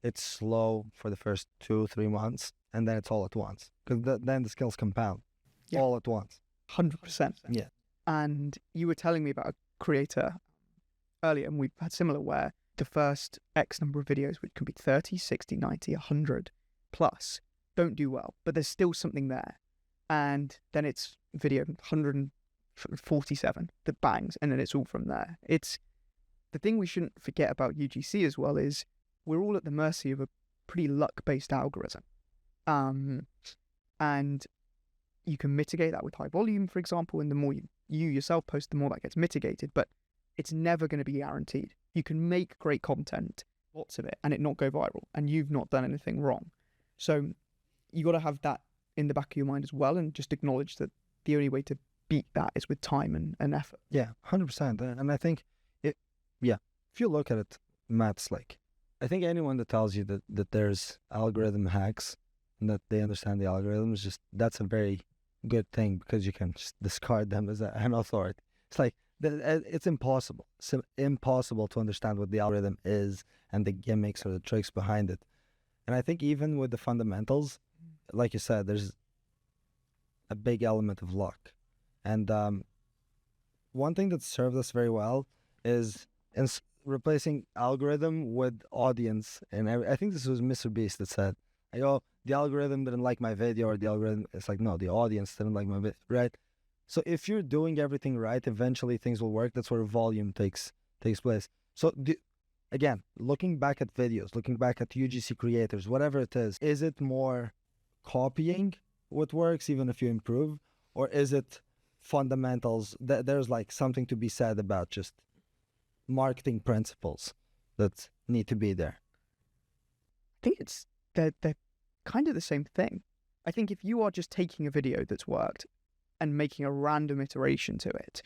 it's slow for the first 2-3 months, and then it's all at once, because then the skills compound all at once. 100%. Yeah. And you were telling me about a creator earlier, and we've had similar, where the first X number of videos, which can be 30, 60, 90, 100 plus, don't do well, but there's still something there. And then it's video 147 that bangs, and then it's all from there. It's the thing we shouldn't forget about UGC as well is we're all at the mercy of a pretty luck-based algorithm. And you can mitigate that with high volume, for example, and the more you yourself post, the more that gets mitigated, but it's never going to be guaranteed. You can make great content, lots of it, and it not go viral, and you've not done anything wrong. So you got to have that in the back of your mind as well, and just acknowledge that the only way to beat that is with time and effort. Yeah, 100%. And I think, if you look at it, Matt, it's like, I think anyone that tells you that there's algorithm hacks and that they understand the algorithms, that's a very good thing, because you can just discard them as an authority. It's like, it's impossible. It's impossible to understand what the algorithm is and the gimmicks or the tricks behind it. And I think even with the fundamentals, like you said, there's a big element of luck. And one thing that served us very well is replacing algorithm with audience. And I think this was Mr. Beast that said, the algorithm didn't like my video, or the algorithm, it's like, no, the audience didn't like my video, right? So if you're doing everything right, eventually things will work. That's where volume takes place. So again, looking back at videos, looking back at UGC creators, whatever it is it more copying what works even if you improve, or is it fundamentals that there's like something to be said about just marketing principles that need to be there? I think they're kind of the same thing. I think if you are just taking a video that's worked and making a random iteration to it,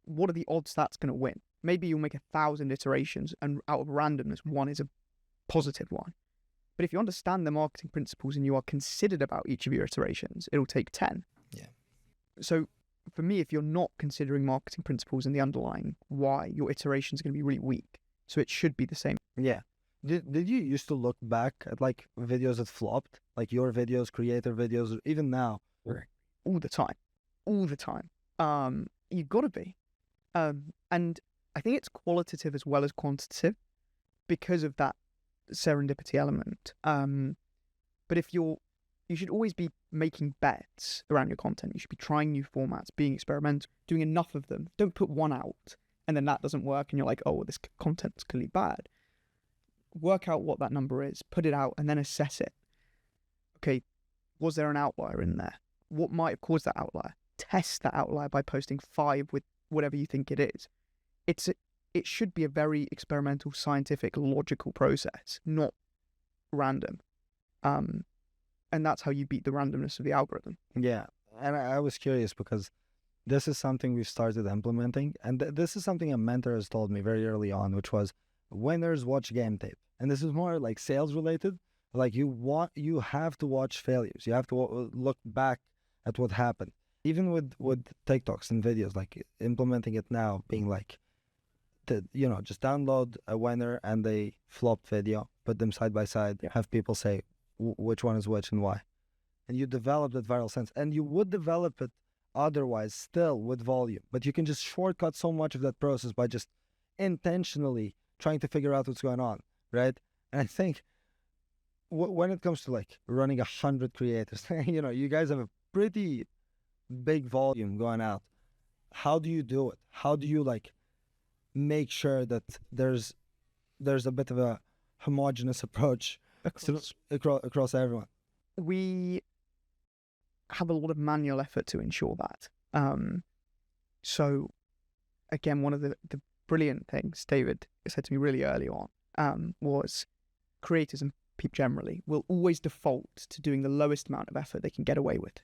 what are the odds that's going to win? Maybe you'll make 1,000 iterations and out of randomness, one is a positive one. But if you understand the marketing principles and you are considered about each of your iterations, it'll take 10. Yeah. So for me, if you're not considering marketing principles and the underlying why, your iterations are going to be really weak. So it should be the same. Yeah. Did you used to look back at like videos that flopped, like your videos, creator videos, even now? All the time. You've got to be. And I think it's qualitative as well as quantitative because of that serendipity element. But you should always be making bets around your content. You should be trying new formats, being experimental, doing enough of them. Don't put one out and then that doesn't work and you're like, oh, this content's clearly bad. Work out what that number is, put it out and then assess it. Okay, was there an outlier in there? What might have caused that outlier? Test that outlier by posting 5 with whatever you think it is. It should be a very experimental, scientific, logical process, not random. And that's how you beat the randomness of the algorithm. Yeah. And I was curious because this is something we've started implementing. And this is something a mentor has told me very early on, which was winners watch game tape. And this is more like sales related. Like you have to watch failures. You have to look back at what happened. Even with TikToks and videos, like implementing it now, being like, just download a winner and a flopped video, put them side by side, have people say which one is which and why. And you develop that viral sense. And you would develop it otherwise still with volume. But you can just shortcut so much of that process by just intentionally trying to figure out what's going on, right? And I think when it comes to like running 100 creators, you guys have a pretty big volume going out. How do you do it? How do you like make sure that there's a bit of a homogenous approach across everyone? We have a lot of manual effort to ensure that. So again, one of the brilliant things David said to me really early on was creators and people generally will always default to doing the lowest amount of effort they can get away with.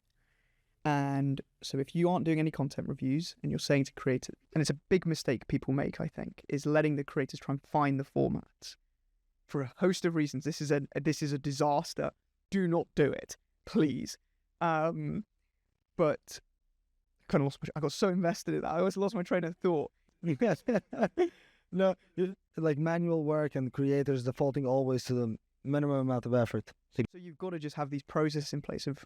And so if you aren't doing any content reviews and you're saying to creators, and it's a big mistake people make, I think, is letting the creators try and find the formats for a host of reasons. This is a disaster. Do not do it, please. But kind of lost I got so invested in that. I always lost my train of thought. No, like manual work and creators defaulting always to the minimum amount of effort. So you've got to just have these processes in place of,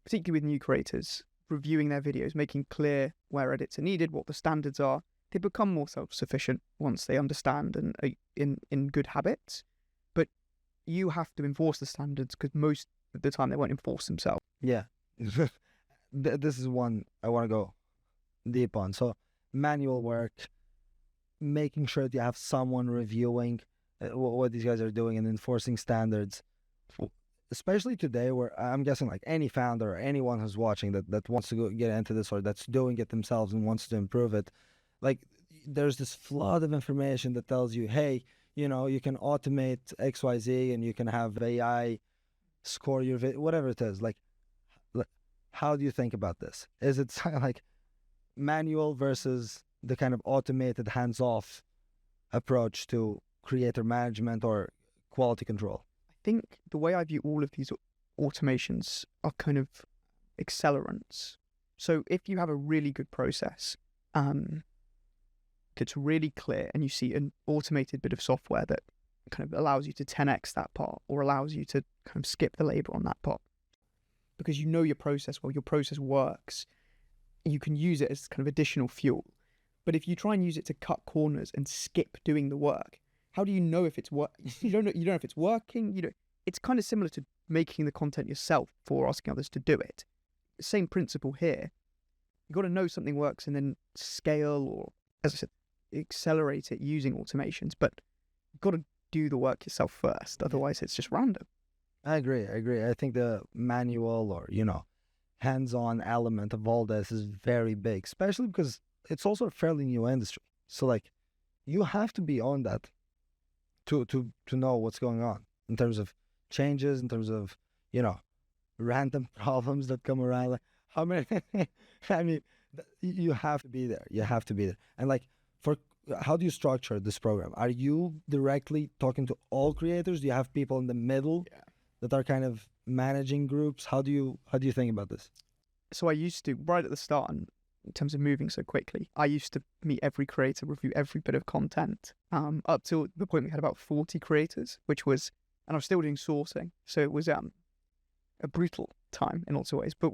particularly with new creators, reviewing their videos, making clear where edits are needed, what the standards are. They become more self-sufficient once they understand and are in good habits. But you have to enforce the standards because most of the time they won't enforce themselves. Yeah. This is one I want to go deep on. So manual work, making sure that you have someone reviewing what these guys are doing and enforcing standards. Especially today where I'm guessing like any founder or anyone who's watching that wants to get into this or that's doing it themselves and wants to improve it, like there's this flood of information that tells you, hey, you can automate XYZ and you can have AI score your video, whatever it is. Like, how do you think about this? Is it like manual versus the kind of automated hands-off approach to creator management or quality control? I think the way I view all of these automations are kind of accelerants. So if you have a really good process that's really clear and you see an automated bit of software that kind of allows you to 10x that part or allows you to kind of skip the labor on that part, because you know your process well, your process works, you can use it as kind of additional fuel. But if you try and use it to cut corners and skip doing the work, how do you know if it's you don't know if it's working. It's kind of similar to making the content yourself before asking others to do it. Same principle here. You got to know something works and then scale or, as I said, accelerate it using automations. But you've got to do the work yourself first. Otherwise, it's just random. I agree. I think the manual or hands-on element of all this is very big, especially because it's also a fairly new industry. So like you have to be on that to know what's going on in terms of changes, in terms of, random problems that come around. Like how many I mean, you have to be there. You have to be there. And like for how do you structure this program? Are you directly talking to all creators? Do you have people in the middle that are kind of managing groups? How do you think about this? So I used to, right at the start, in terms of moving so quickly, I used to meet every creator, review every bit of content, up till the point we had about 40 creators, which was, and I was still doing sourcing. So it was a brutal time in lots of ways. But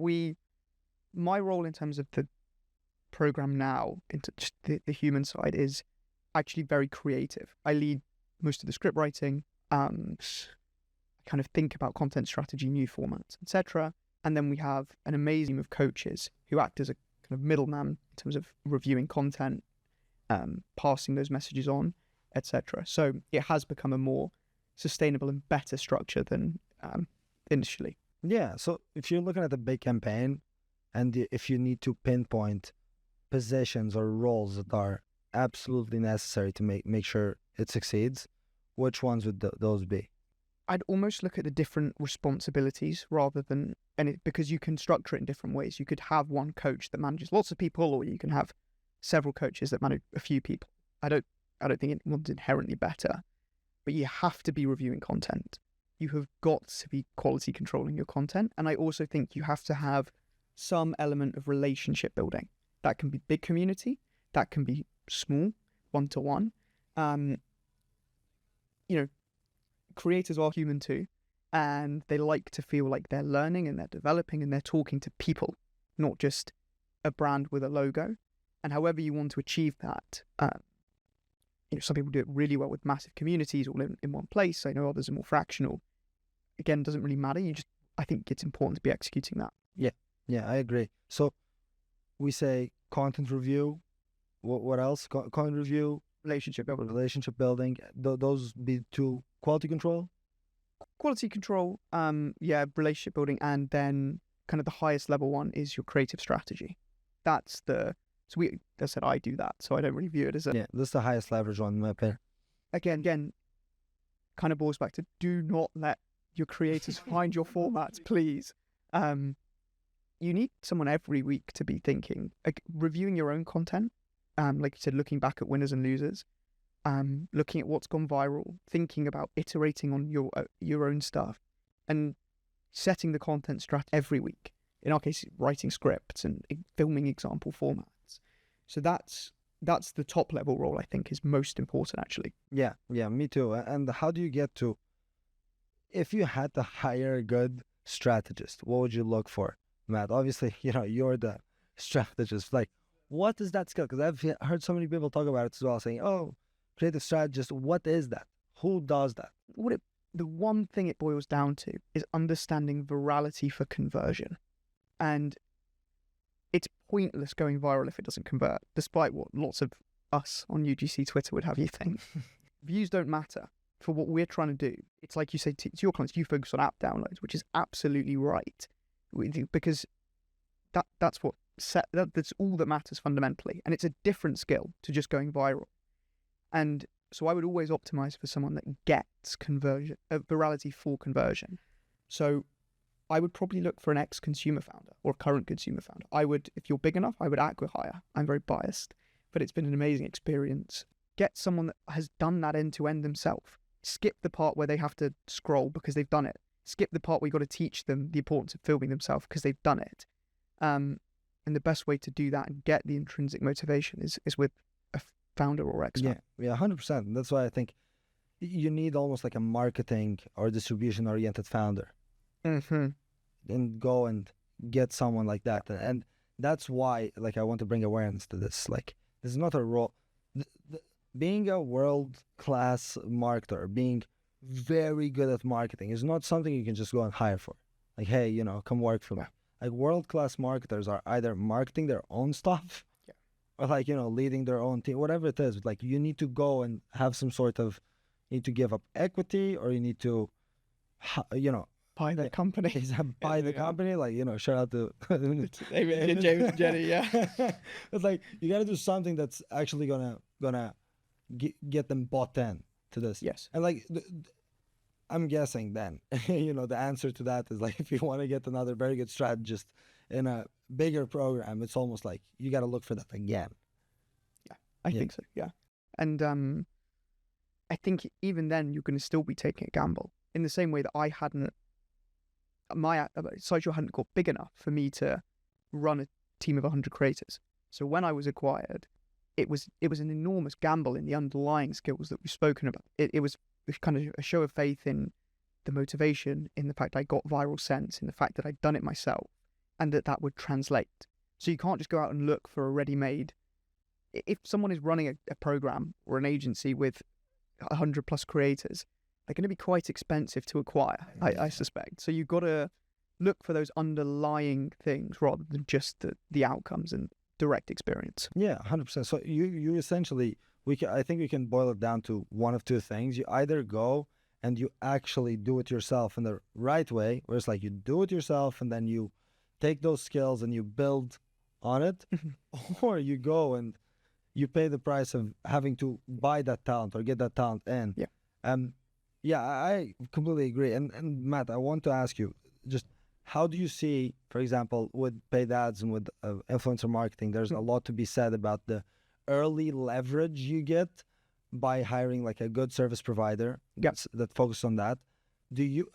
my role in terms of the program now, into just the human side, is actually very creative. I lead most of the script writing, I kind of think about content strategy, new formats, etc. And then we have an amazing team of coaches who act as a kind of middleman in terms of reviewing content, passing those messages on, etc. So it has become a more sustainable and better structure than initially. Yeah. So if you're looking at a big campaign, and if you need to pinpoint positions or roles that are absolutely necessary to make sure it succeeds, which ones would those be? I'd almost look at the different responsibilities rather than because you can structure it in different ways. You could have one coach that manages lots of people, or you can have several coaches that manage a few people. I don't think anyone's inherently better, but you have to be reviewing content. You have got to be quality controlling your content, and I also think you have to have some element of relationship building. That can be big community, that can be small, one-to-one. Creators are human too, and they like to feel like they're learning and they're developing and they're talking to people, not just a brand with a logo. And however you want to achieve that, some people do it really well with massive communities all in one place. I know others are more fractional. Again, it doesn't really matter. I think it's important to be executing that. Yeah, I agree. So we say content review. What else? Content review, Relationship building. relationship building. Those be two. Quality control. Quality control, relationship building, and then kind of the highest level one is your creative strategy. That's I said I do that, so I don't really view it as a... Yeah, that's the highest leverage one in my opinion. Again, kind of boils back to do not let your creators find your formats, please. You need someone every week to be thinking, reviewing your own content, like you said, looking back at winners and losers, looking at what's gone viral, thinking about iterating on your own stuff, and setting the content strategy every week. In our case, writing scripts and filming example formats. So that's the top level role I think is most important, actually. Yeah, me too. And how do you get to, if you had to hire a good strategist, what would you look for, Matt? Obviously, you're the strategist. Like, what is that skill? Because I've heard so many people talk about it as well, saying, oh, creative strategist, what is that? Who does that? The one thing it boils down to is understanding virality for conversion. And it's pointless going viral if it doesn't convert, despite what lots of us on UGC Twitter would have you think. Views don't matter for what we're trying to do. It's like you say to your clients, you focus on app downloads, which is absolutely right. Because that's all that matters fundamentally. And it's a different skill to just going viral. And so I would always optimize for someone that gets conversion, virality for conversion. So I would probably look for an ex-consumer founder or a current consumer founder. If you're big enough, I would acqui-hire. I'm very biased, but it's been an amazing experience. Get someone that has done that end-to-end themselves. Skip the part where they have to scroll because they've done it. Skip the part where you've got to teach them the importance of filming themselves because they've done it. And the best way to do that and get the intrinsic motivation is with a founder or ex-founder. Yeah, 100%. That's why I think you need almost like a marketing or distribution-oriented founder. Mm-hmm. And go and get someone like that. And that's why, like, I want to bring awareness to this. Like, this is not a role. Being a world-class marketer, being very good at marketing is not something you can just go and hire for. Like, hey, come work for me. Like, world-class marketers are either marketing their own stuff or, like, leading their own team, whatever it is. Like, you need to go and have some sort of, you need to give up equity, or you need to, buy their company. Buy the company, like, shout out to James and Jenny, yeah. It's like you got to do something that's actually gonna get them bought in to this. Yes. And like I'm guessing then, the answer to that is like, if you want to get another very good strategist in a bigger program, it's almost like you got to look for that again. Yeah, I think so. Yeah. And I think even then you're going to still be taking a gamble in the same way that my Sideshow hadn't got big enough for me to run a team of 100 creators. So when I was acquired, it was an enormous gamble in the underlying skills that we've spoken about. It was kind of a show of faith in the motivation, in the fact I got viral sense, in the fact that I'd done it myself, and that would translate. So you can't just go out and look for a ready-made. If someone is running a program or an agency with 100 plus creators, they're going to be quite expensive to acquire, I suspect. So you've got to look for those underlying things rather than just the outcomes and direct experience. Yeah, 100%. So you essentially, I think we can boil it down to one of two things. You either go and you actually do it yourself in the right way, where it's like you do it yourself and then you take those skills and you build on it, or you go and you pay the price of having to buy that talent or get that talent in. Yeah. Yeah, I completely agree. And Matt, I want to ask you, just how do you see, for example, with paid ads and with influencer marketing, there's a lot to be said about the early leverage you get by hiring like a good service provider that focuses on that.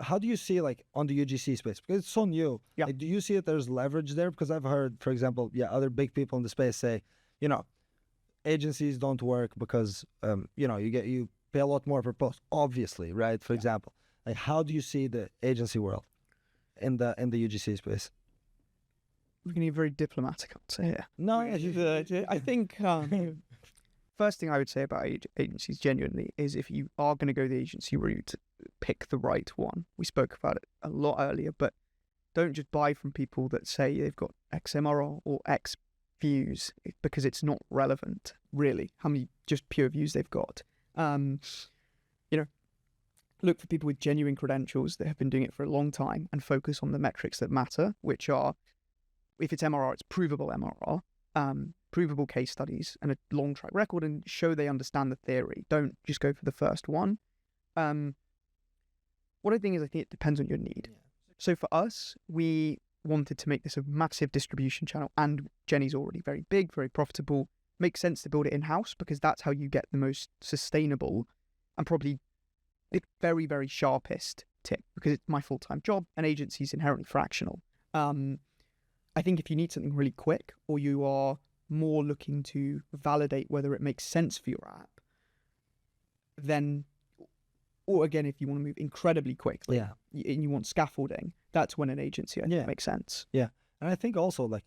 How do you see like on the UGC space? Because it's so new. Yeah. Like, do you see that there's leverage there? Because I've heard, for example, other big people in the space say, agencies don't work because, you pay a lot more per post, obviously, right? For example, like how do you see the agency world in the UGC space? We're going to be very diplomatic, I'd say here. No, I think first thing I would say about agencies genuinely is if you are going to go the agency route, pick the right one. We spoke about it a lot earlier, but don't just buy from people that say they've got X MRR or X views, because it's not relevant, really, how many just pure views they've got. Look for people with genuine credentials that have been doing it for a long time and focus on the metrics that matter, which are, if it's MRR, it's provable MRR, provable case studies and a long track record, and show they understand the theory. Don't just go for the first one. What I think it depends on your need. So for us, we wanted to make this a massive distribution channel, and Jenni's already very big, very profitable. Makes sense to build it in-house because that's how you get the most sustainable and probably the very, very sharpest tip, because it's my full-time job and agency is inherently fractional. I think if you need something really quick, or you are more looking to validate whether it makes sense for your app, then, or again, if you want to move incredibly quickly and you want scaffolding, that's when an agency I think makes sense. Yeah. And I think also, like,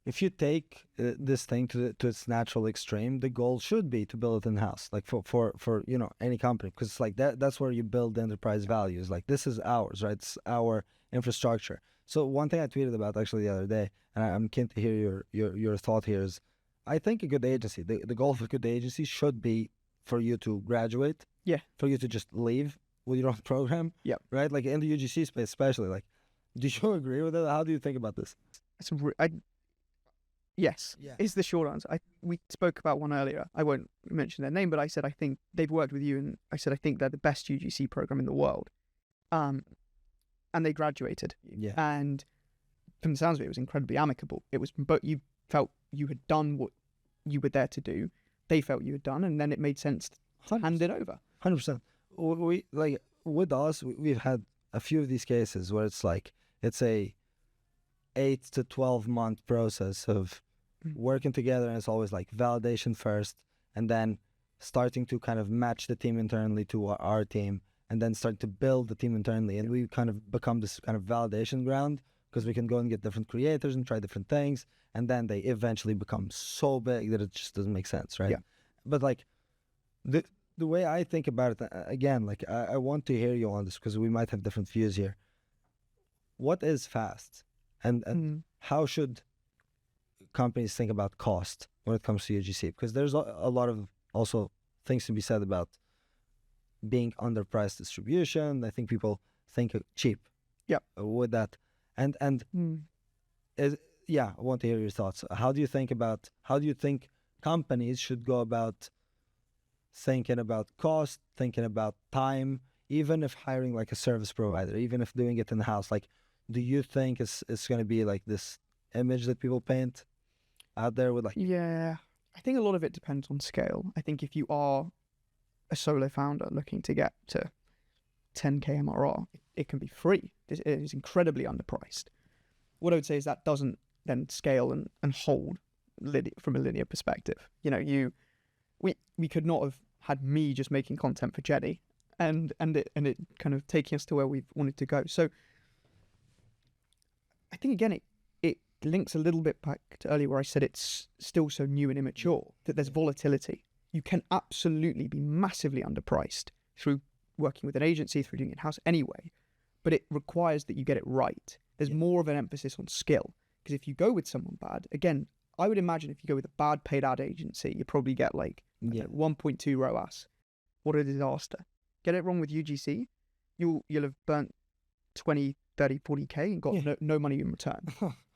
if you take this thing to its natural extreme, the goal should be to build it in-house, like for any company, because it's like that's where you build enterprise values. Like, this is ours, right? It's our infrastructure. So one thing I tweeted about actually the other day, and I'm keen to hear your thought here, is I think a good agency, the goal of a good agency should be for you to graduate, for you to just leave with your own program, right? Like in the UGC space especially. Like, do you agree with it? How do you think about this? Yes, is the short answer. We spoke about one earlier. I won't mention their name, but I said I think they've worked with you, and I said I think they're the best UGC program in the world. And they graduated. Yeah. And from the sounds of it, it was incredibly amicable. It was, but you felt you had done what you were there to do. They felt you had done, and then it made sense to hand it over. 100%. We like with us, we've had a few of these cases where it's like it's a 8 to 12 month process of working together, and it's always like validation first, and then starting to kind of match the team internally to our team, and then start to build the team internally. And we kind of become this kind of validation ground, because we can go and get different creators and try different things, and then they eventually become so big that it just doesn't make sense, right? But like the way I think about it, again, like I want to hear you on this, because we might have different views here. What is fast? And how should companies think about cost when it comes to UGC? Because there's a lot of also things to be said about being underpriced distribution. I think people think cheap. Yep. with that. And I want to hear your thoughts. How do you think companies should go about thinking about cost, thinking about time, even if hiring like a service provider, even if doing it in house? Like, do you think it's going to be like this image that people paint out there with like? Yeah, I think a lot of it depends on scale. I think if you are a solo founder looking to get to 10k MRR, it can be free. It is incredibly underpriced. What I would say is that doesn't then scale and hold from a linear perspective. You know, we could not have had me just making content for Jenni and it kind of taking us to where we've wanted to go. So I think again it links a little bit back to earlier where I said it's still so new and immature, that there's volatility. You can absolutely be massively underpriced through working with an agency, through doing it in-house anyway, but it requires that you get it right. There's more of an emphasis on skill, because if you go with someone bad, again, I would imagine if you go with a bad paid ad agency, you probably get like 1.2 ROAS. What a disaster. Get it wrong with UGC, you'll have burnt 20, 30, 40k and got no money in return.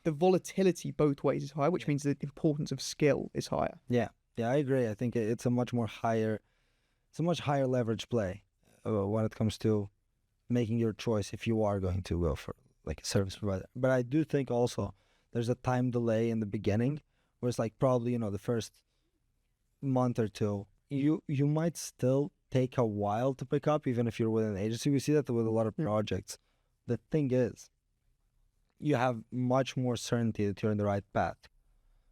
The volatility both ways is higher, which means the importance of skill is higher. Yeah, I agree. I think it's a much higher leverage play when it comes to making your choice if you are going to go for like a service provider. But I do think also there's a time delay in the beginning where it's like probably, the first month or two, you might still take a while to pick up, even if you're with an agency. We see that with a lot of projects. The thing is, you have much more certainty that you're in the right path.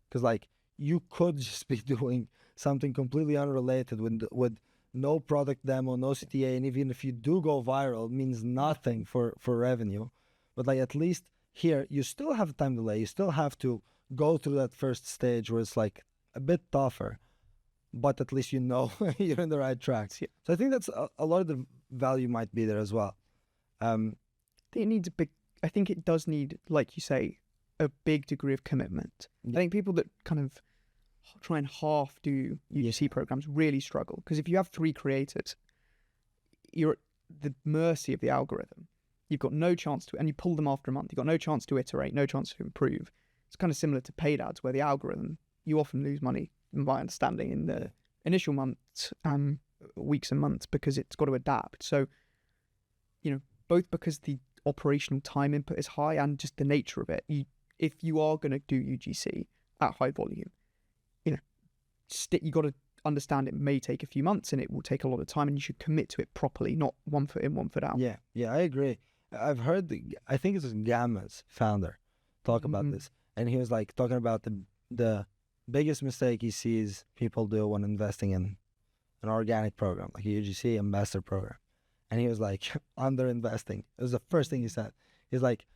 Because like you could just be doing something completely unrelated with no product demo, no CTA, and even if you do go viral, it means nothing for revenue. But like at least here, you still have a time delay. You still have to go through that first stage where it's like a bit tougher, but at least you're in the right tracks. Yeah. So I think that's a lot of the value might be there as well. I think it does need, like you say, a big degree of commitment. I think people that kind of try and half do UGC programs really struggle, because if you have 3 creators, you're at the mercy of the algorithm. You've got no chance to, and you pull them after a month, you've got no chance to iterate, no chance to improve. It's kind of similar to paid ads, where the algorithm, you often lose money, in my understanding, in the initial months, weeks and months, because it's got to adapt. So, both because the operational time input is high and just the nature of it, if you are going to do UGC at high volume, you got to understand it may take a few months and it will take a lot of time, and you should commit to it properly, not 1 foot in, 1 foot out. Yeah, I agree. I've heard I think it's Gamma's founder talk about this, and he was like talking about the biggest mistake he sees people do when investing in an organic program like a UGC ambassador program, and he was like under investing. It was the first thing he said. He's like,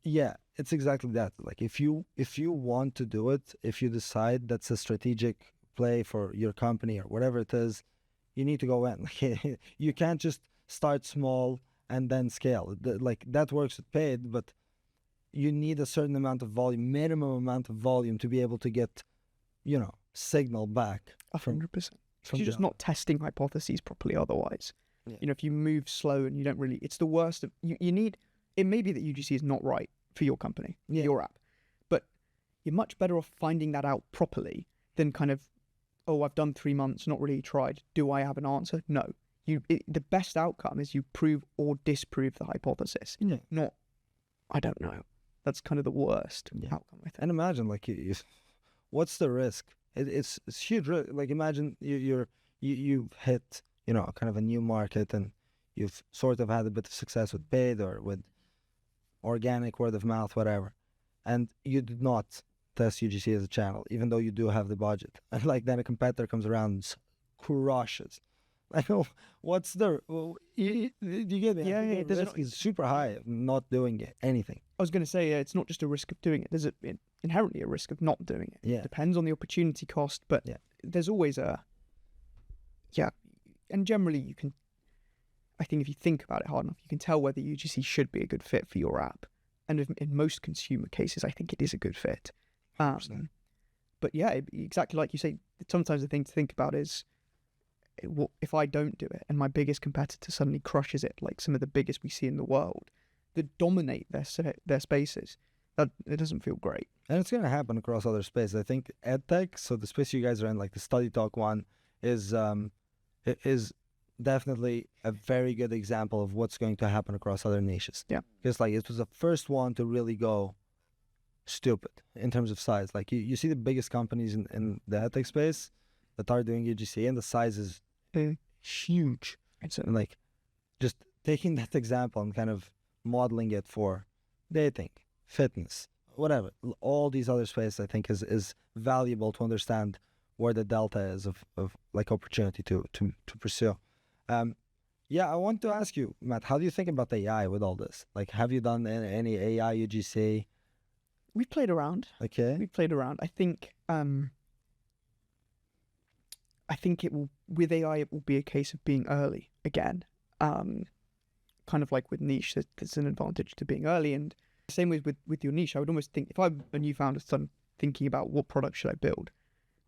yeah, it's exactly that. Like if you want to do it, if you decide that's a strategic play for your company or whatever it is, you need to go in. You can't just start small and then scale. Like that works with paid, but you need a certain amount of volume, minimum amount of volume, to be able to get, signal back. 100%. You're just not testing hypotheses properly otherwise. Yeah. If you move slow and you don't really, it's the worst of, you need, it may be that UGC is not right for your company, your app, but you're much better off finding that out properly than kind of, I've done 3 months, not really tried. Do I have an answer? No. The best outcome is you prove or disprove the hypothesis. Yeah. Not, I don't know. That's kind of the worst outcome, I think. And imagine, like, what's the risk? It's huge. Like, imagine you've hit, kind of a new market, and you've sort of had a bit of success with paid or with organic, word of mouth, whatever, and you did not test UGC as a channel, even though you do have the budget. And like then a competitor comes around and crushes. Like, what's the? Do you get it? Yeah. The risk is super high of not doing anything. I was going to say it's not just a risk of doing it. There's inherently a risk of not doing it. Yeah. It depends on the opportunity cost, but there's always and generally you can. I think if you think about it hard enough, you can tell whether UGC should be a good fit for your app. And in most consumer cases, I think it is a good fit. But yeah, exactly like you say, sometimes the thing to think about is, if I don't do it and my biggest competitor suddenly crushes it, like some of the biggest we see in the world, that dominate their spaces. That it doesn't feel great. And it's going to happen across other spaces. I think edtech, so the space you guys are in, like the study talk one, is definitely a very good example of what's going to happen across other niches. Yeah. Because like it was the first one to really go stupid in terms of size. Like you see the biggest companies in the edtech space that are doing UGC, and the size is huge. It's And like just taking that example and kind of modeling it for dating, fitness, whatever, all these other spaces, I think is valuable to understand where the delta is of like opportunity to pursue. Yeah, I want to ask you, Matt, how do you think about AI with all this? Like, have you done any AI UGC? We've played around. Okay. We've played around. I think it will, with AI, it will be a case of being early again. Kind of like with niche, there's an advantage to being early. And same with your niche, I would almost think, if I'm a new founder thinking about what product should I build,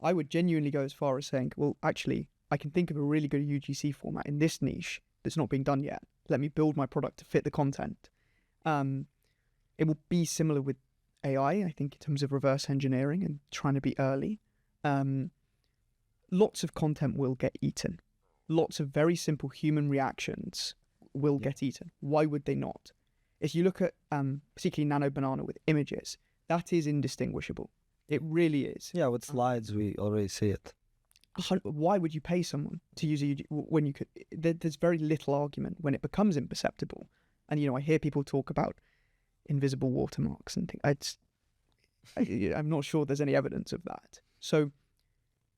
I would genuinely go as far as saying, well, actually, I can think of a really good UGC format in this niche that's not being done yet. Let me build my product to fit the content. It will be similar with AI, I think, in terms of reverse engineering and trying to be early. Lots of content will get eaten. Lots of very simple human reactions will get eaten. Why would they not? If you look at particularly Nano Banana with images, that is indistinguishable. It really is. Yeah, with slides, we already see it. Why would you pay someone to use a UGC when you could? There's very little argument when it becomes imperceptible. And, I hear people talk about invisible watermarks and things. I'm not sure there's any evidence of that. So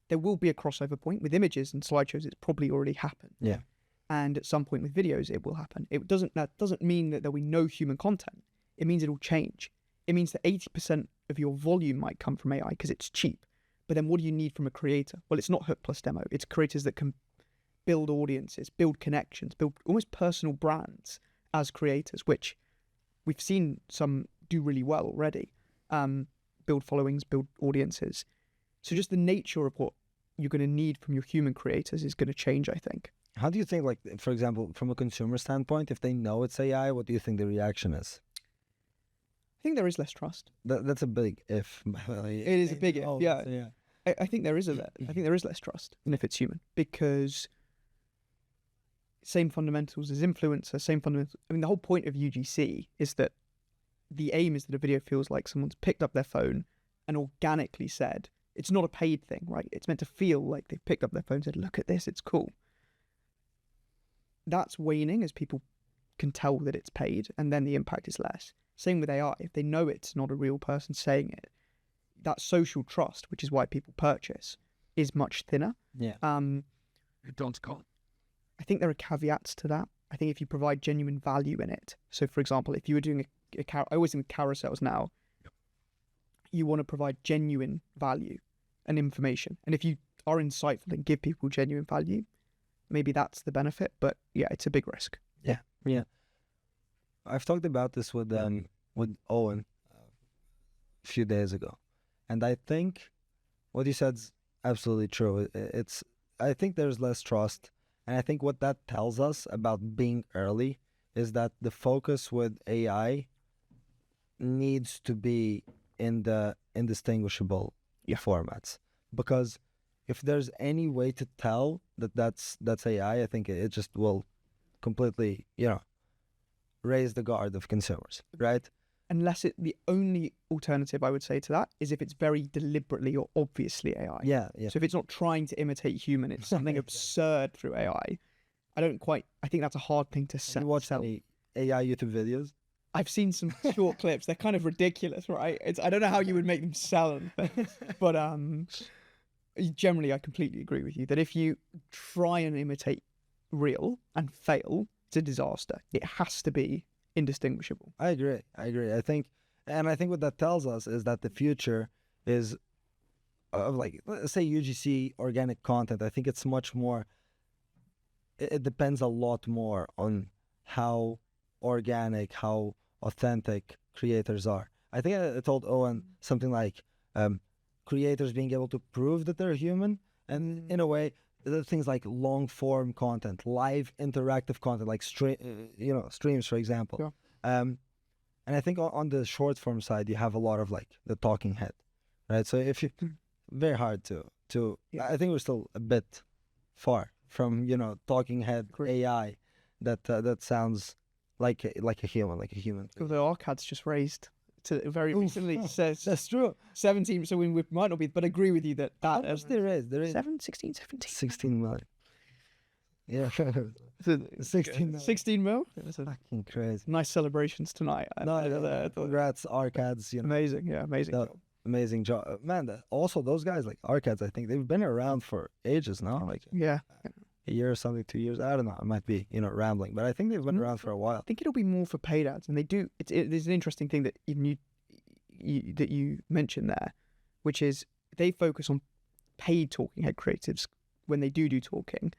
there will be a crossover point with images and slideshows. It's probably already happened. Yeah. And at some point with videos, it will happen. That doesn't mean that there'll be no human content. It means it'll change. It means that 80% of your volume might come from AI because it's cheap. But then what do you need from a creator? Well, it's not hook plus demo. It's creators that can build audiences, build connections, build almost personal brands as creators, which we've seen some do really well already. Build followings, build audiences. So just the nature of what you're going to need from your human creators is going to change, I think. How do you think, like, for example, from a consumer standpoint, if they know it's AI, what do you think the reaction is? I think there is less trust. That's a big if. It is a big if, yeah. So yeah. I think there is less trust than if it's human, because same fundamentals as influencer, same fundamentals. I mean, the whole point of UGC is that the aim is that a video feels like someone's picked up their phone and organically said, it's not a paid thing, right? It's meant to feel like they've picked up their phone and said, look at this, it's cool. That's waning as people can tell that it's paid, and then the impact is less. Same with AI. If they know it's not a real person saying it, that social trust, which is why people purchase, is much thinner. Yeah. Don't call. I think there are caveats to that. I think if you provide genuine value in it. So, for example, if you were doing I always think carousels now, you want to provide genuine value and information. And if you are insightful and give people genuine value, maybe that's the benefit. But yeah, it's a big risk. Yeah. Yeah. I've talked about this with Owen a few days ago, and I think what he said's absolutely true. I think there's less trust, and I think what that tells us about being early is that the focus with AI needs to be in the indistinguishable formats, because if there's any way to tell that that's AI, I think it just will completely raise the guard of consumers, right? Unless the only alternative I would say to that is if it's very deliberately or obviously AI. Yeah. So if it's not trying to imitate human, it's something absurd through AI. I think that's a hard thing to sell. Have you watched any AI YouTube videos? I've seen some short clips. They're kind of ridiculous, right? I don't know how you would make them sell anything. But generally, I completely agree with you that if you try and imitate real and fail, it's a disaster. It has to be indistinguishable. I agree. I think what that tells us is that the future is of, like, let's say UGC organic content. I think it's much more. It depends a lot more on how organic, how authentic creators are. I think I told Owen something like creators being able to prove that they're human, and in a way, the things like long form content, live interactive content, like streams, for example. Yeah. And I think on the short form side, you have a lot of like the talking head, right? So if you very hard to Yeah. I think we're still a bit far from talking head Agree. AI that sounds like a human. Although ARCAD's just raised to very Oof. recently says That's true. 17, so we might not be, but agree with you that How much there is 16, 17. 16 million. Yeah, So, 16 million. 16 mil. That's a Fucking crazy. nice celebrations tonight. Congrats, Arcads. Amazing, yeah, amazing. No, job. amazing job, man. Also, those guys like Arcads, I think they've been around for ages now, like Yeah, a year or something, 2 years. I don't know. I might be rambling, but I think they've been around for a while. I think it'll be more for paid ads, and they do. There's an interesting thing that even you mentioned there, which is they focus on paid talking head creatives when they do talking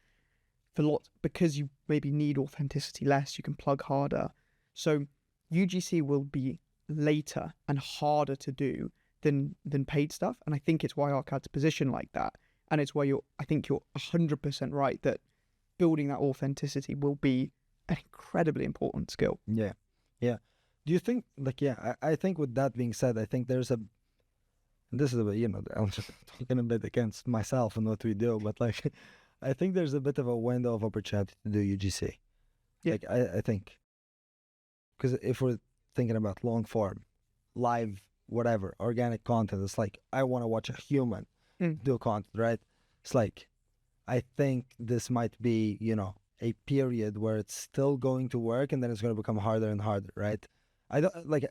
for lots, because you maybe need authenticity less. You can plug harder, so UGC will be later and harder to do than paid stuff, and I think it's why Arcade's positioned like that, and it's why I think you're 100% right that building that authenticity will be an incredibly important skill. Yeah. Do you think I think with that being said, I think there's this is a bit, I'm just talking a bit against myself and what we do, but like I think there's a bit of a window of opportunity to do UGC. Yeah. Like I think, because if we're thinking about long form, live, whatever, organic content, it's like I want to watch a human do content, right? It's like I think this might be, a period where it's still going to work, and then it's going to become harder and harder, right? I don't like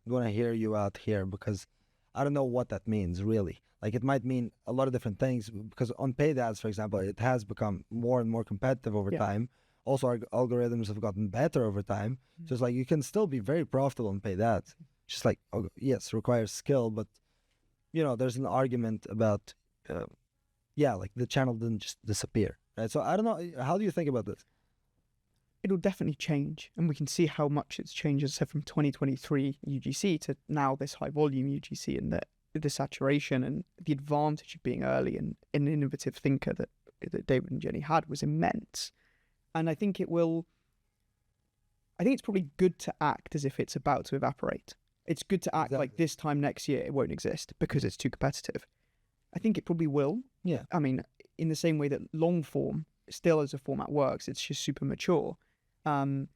going to hear you out here, because I don't know what that means really. Like it might mean a lot of different things, because on paid ads, for example, it has become more and more competitive over time. Also, our algorithms have gotten better over time. So it's like you can still be very profitable on paid ads. Just like, yes, requires skill, but there's an argument about, like the channel didn't just disappear, right? So I don't know. How do you think about this? It'll definitely change, and we can see how much it's changed, as I said, from 2023 UGC to now this high volume UGC, and the saturation and the advantage of being early and an innovative thinker that David and Jenni had was immense. And I think it's probably good to act as if it's about to evaporate. It's good to act like this time next year it won't exist because it's too competitive. I think it probably will. Yeah. I mean, in the same way that long form still as a format works, it's just super mature. Acting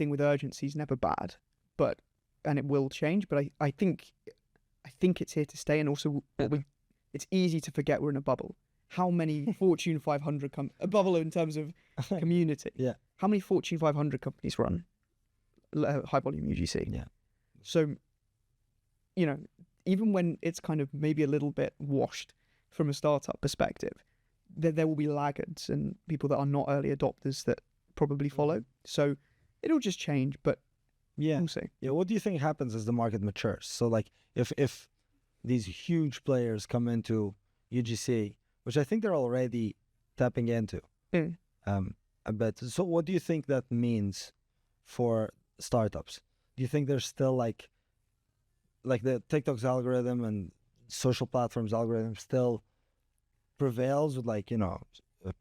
with urgency is never bad, and it will change. But I think it's here to stay. And also, it's easy to forget we're in a bubble. How many Fortune 500 a bubble in terms of community? Yeah. How many Fortune 500 companies run high volume UGC? Yeah. So, even when it's kind of maybe a little bit washed from a startup perspective, there will be laggards and people that are not early adopters that probably follow. So it'll just change, but we'll see. Yeah. What do you think happens as the market matures? So like if these huge players come into UGC, which I think they're already tapping into a bit. So what do you think that means for startups? Do you think there's still like the TikTok's algorithm and social platforms algorithm still prevails with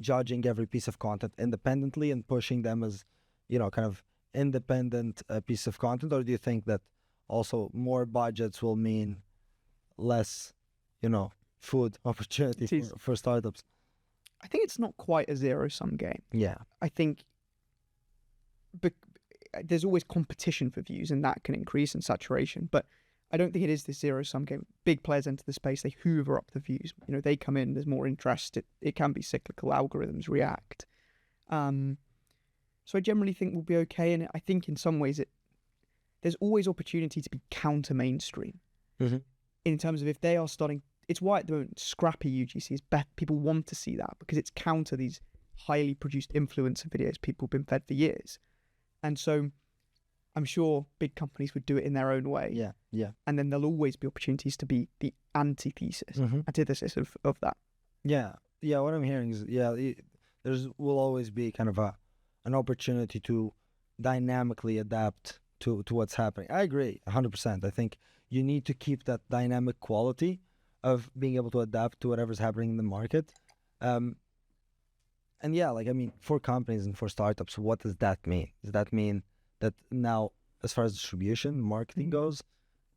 judging every piece of content independently and pushing them as kind of independent piece of content? Or do you think that also more budgets will mean less food opportunity for startups? I think it's not quite a zero-sum game. Yeah. I think there's always competition for views, and that can increase in saturation, but I don't think it is this zero-sum game. Big players enter the space, they hoover up the views. They come in, there's more interest. It can be cyclical, algorithms react. So I generally think we'll be okay, and I think in some ways there's always opportunity to be counter-mainstream. In terms of if they are starting, it's why at the moment scrappy UGC is better. People want to see that because it's counter these highly produced influencer videos people have been fed for years. And so I'm sure big companies would do it in their own way. Yeah. And then there'll always be opportunities to be the antithesis of that. Yeah. What I'm hearing is, will always be kind of an opportunity to dynamically adapt to what's happening. I agree 100%. I think you need to keep that dynamic quality of being able to adapt to whatever's happening in the market. And yeah, like, I mean, for companies and for startups, what does that mean? Does that mean that now, as far as distribution, marketing goes,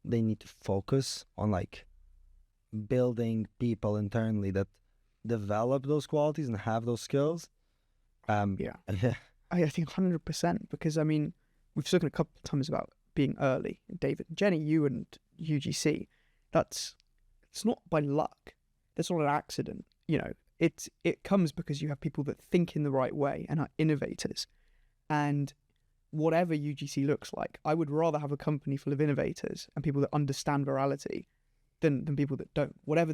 they need to focus on like building people internally that develop those qualities and have those skills? Yeah. Yeah. I think 100%, because I mean, we've spoken a couple of times about being early. David, Jenni, you and UGC, it's not by luck. That's not an accident. You know, it comes because you have people that think in the right way and are innovators. And whatever UGC looks like, I would rather have a company full of innovators and people that understand virality than people that don't. Whatever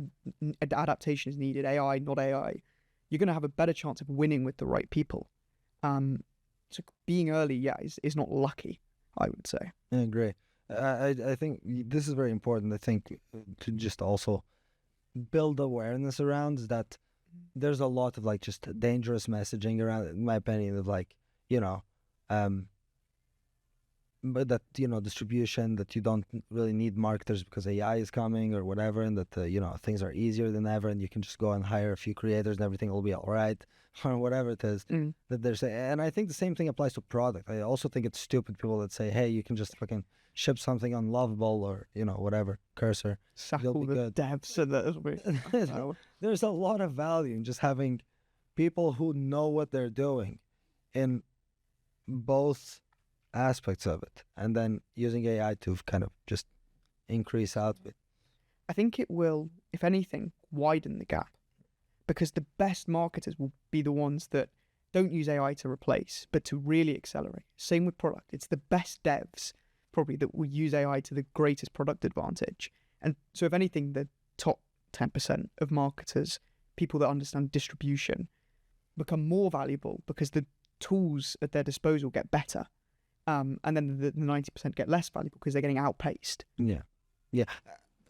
adaptation is needed, AI, not AI, you're going to have a better chance of winning with the right people. So being early, is not lucky, I would say. Yeah, great. I think this is very important. I think to just also build awareness around is that there's a lot of like just dangerous messaging around, in my opinion, of like, you know, but that, you know, distribution, that you don't really need marketers because AI is coming or whatever, and that, you know, things are easier than ever and you can just go and hire a few creators and everything will be all right, or whatever it is. That there's and I think the same thing applies to product. I also think it's stupid people that say, hey, you can just fucking ship something unlovable or, you know, whatever, cursor. Sack They'll all be the good. devs and that. There's a lot of value in just having people who know what they're doing in both aspects of it, and then using AI to kind of just increase output. I think it will, if anything, widen the gap, because the best marketers will be the ones that don't use AI to replace, but to really accelerate. Same with product. It's the best devs probably that will use AI to the greatest product advantage. And so if anything, the top 10% of marketers, people that understand distribution, become more valuable because the tools at their disposal get better. And then the 90% get less valuable because they're getting outpaced. Yeah.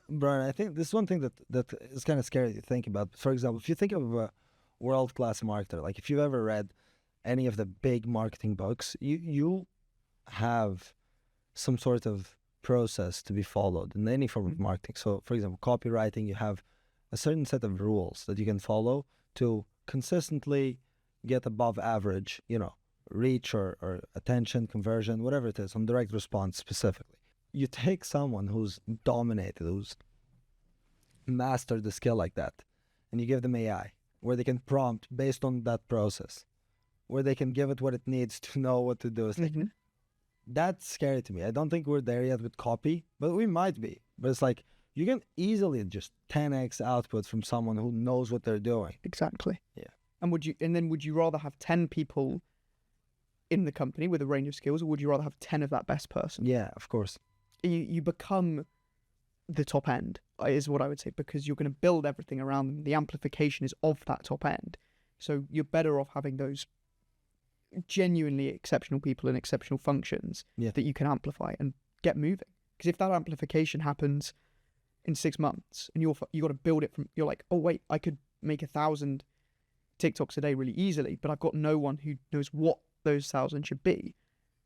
Brian, I think this is one thing that is kind of scary to think about. For example, if you think of a world-class marketer, like if you've ever read any of the big marketing books, you have some sort of process to be followed in any form of marketing. So, for example, copywriting, you have a certain set of rules that you can follow to consistently get above average, you know, reach or attention, conversion, whatever it is, on direct response specifically. You take someone who's dominated, who's mastered the skill like that, and you give them AI, where they can prompt based on that process, where they can give it what it needs to know what to do. It's like, that's scary to me. I don't think we're there yet with copy, but we might be. But it's like, you can easily just 10x output from someone who knows what they're doing. Exactly. Yeah. And would you rather have 10 people in the company with a range of skills, or would you rather have 10 of that best person? Yeah, of course. You become the top end, is what I would say, because you're going to build everything around them. The amplification is of that top end. So you're better off having those genuinely exceptional people and exceptional functions that you can amplify and get moving. Because if that amplification happens in 6 months and you got to build it from, you're like, oh wait, I could make 1,000 TikToks a day really easily, but I've got no one who knows what those 1,000 should be.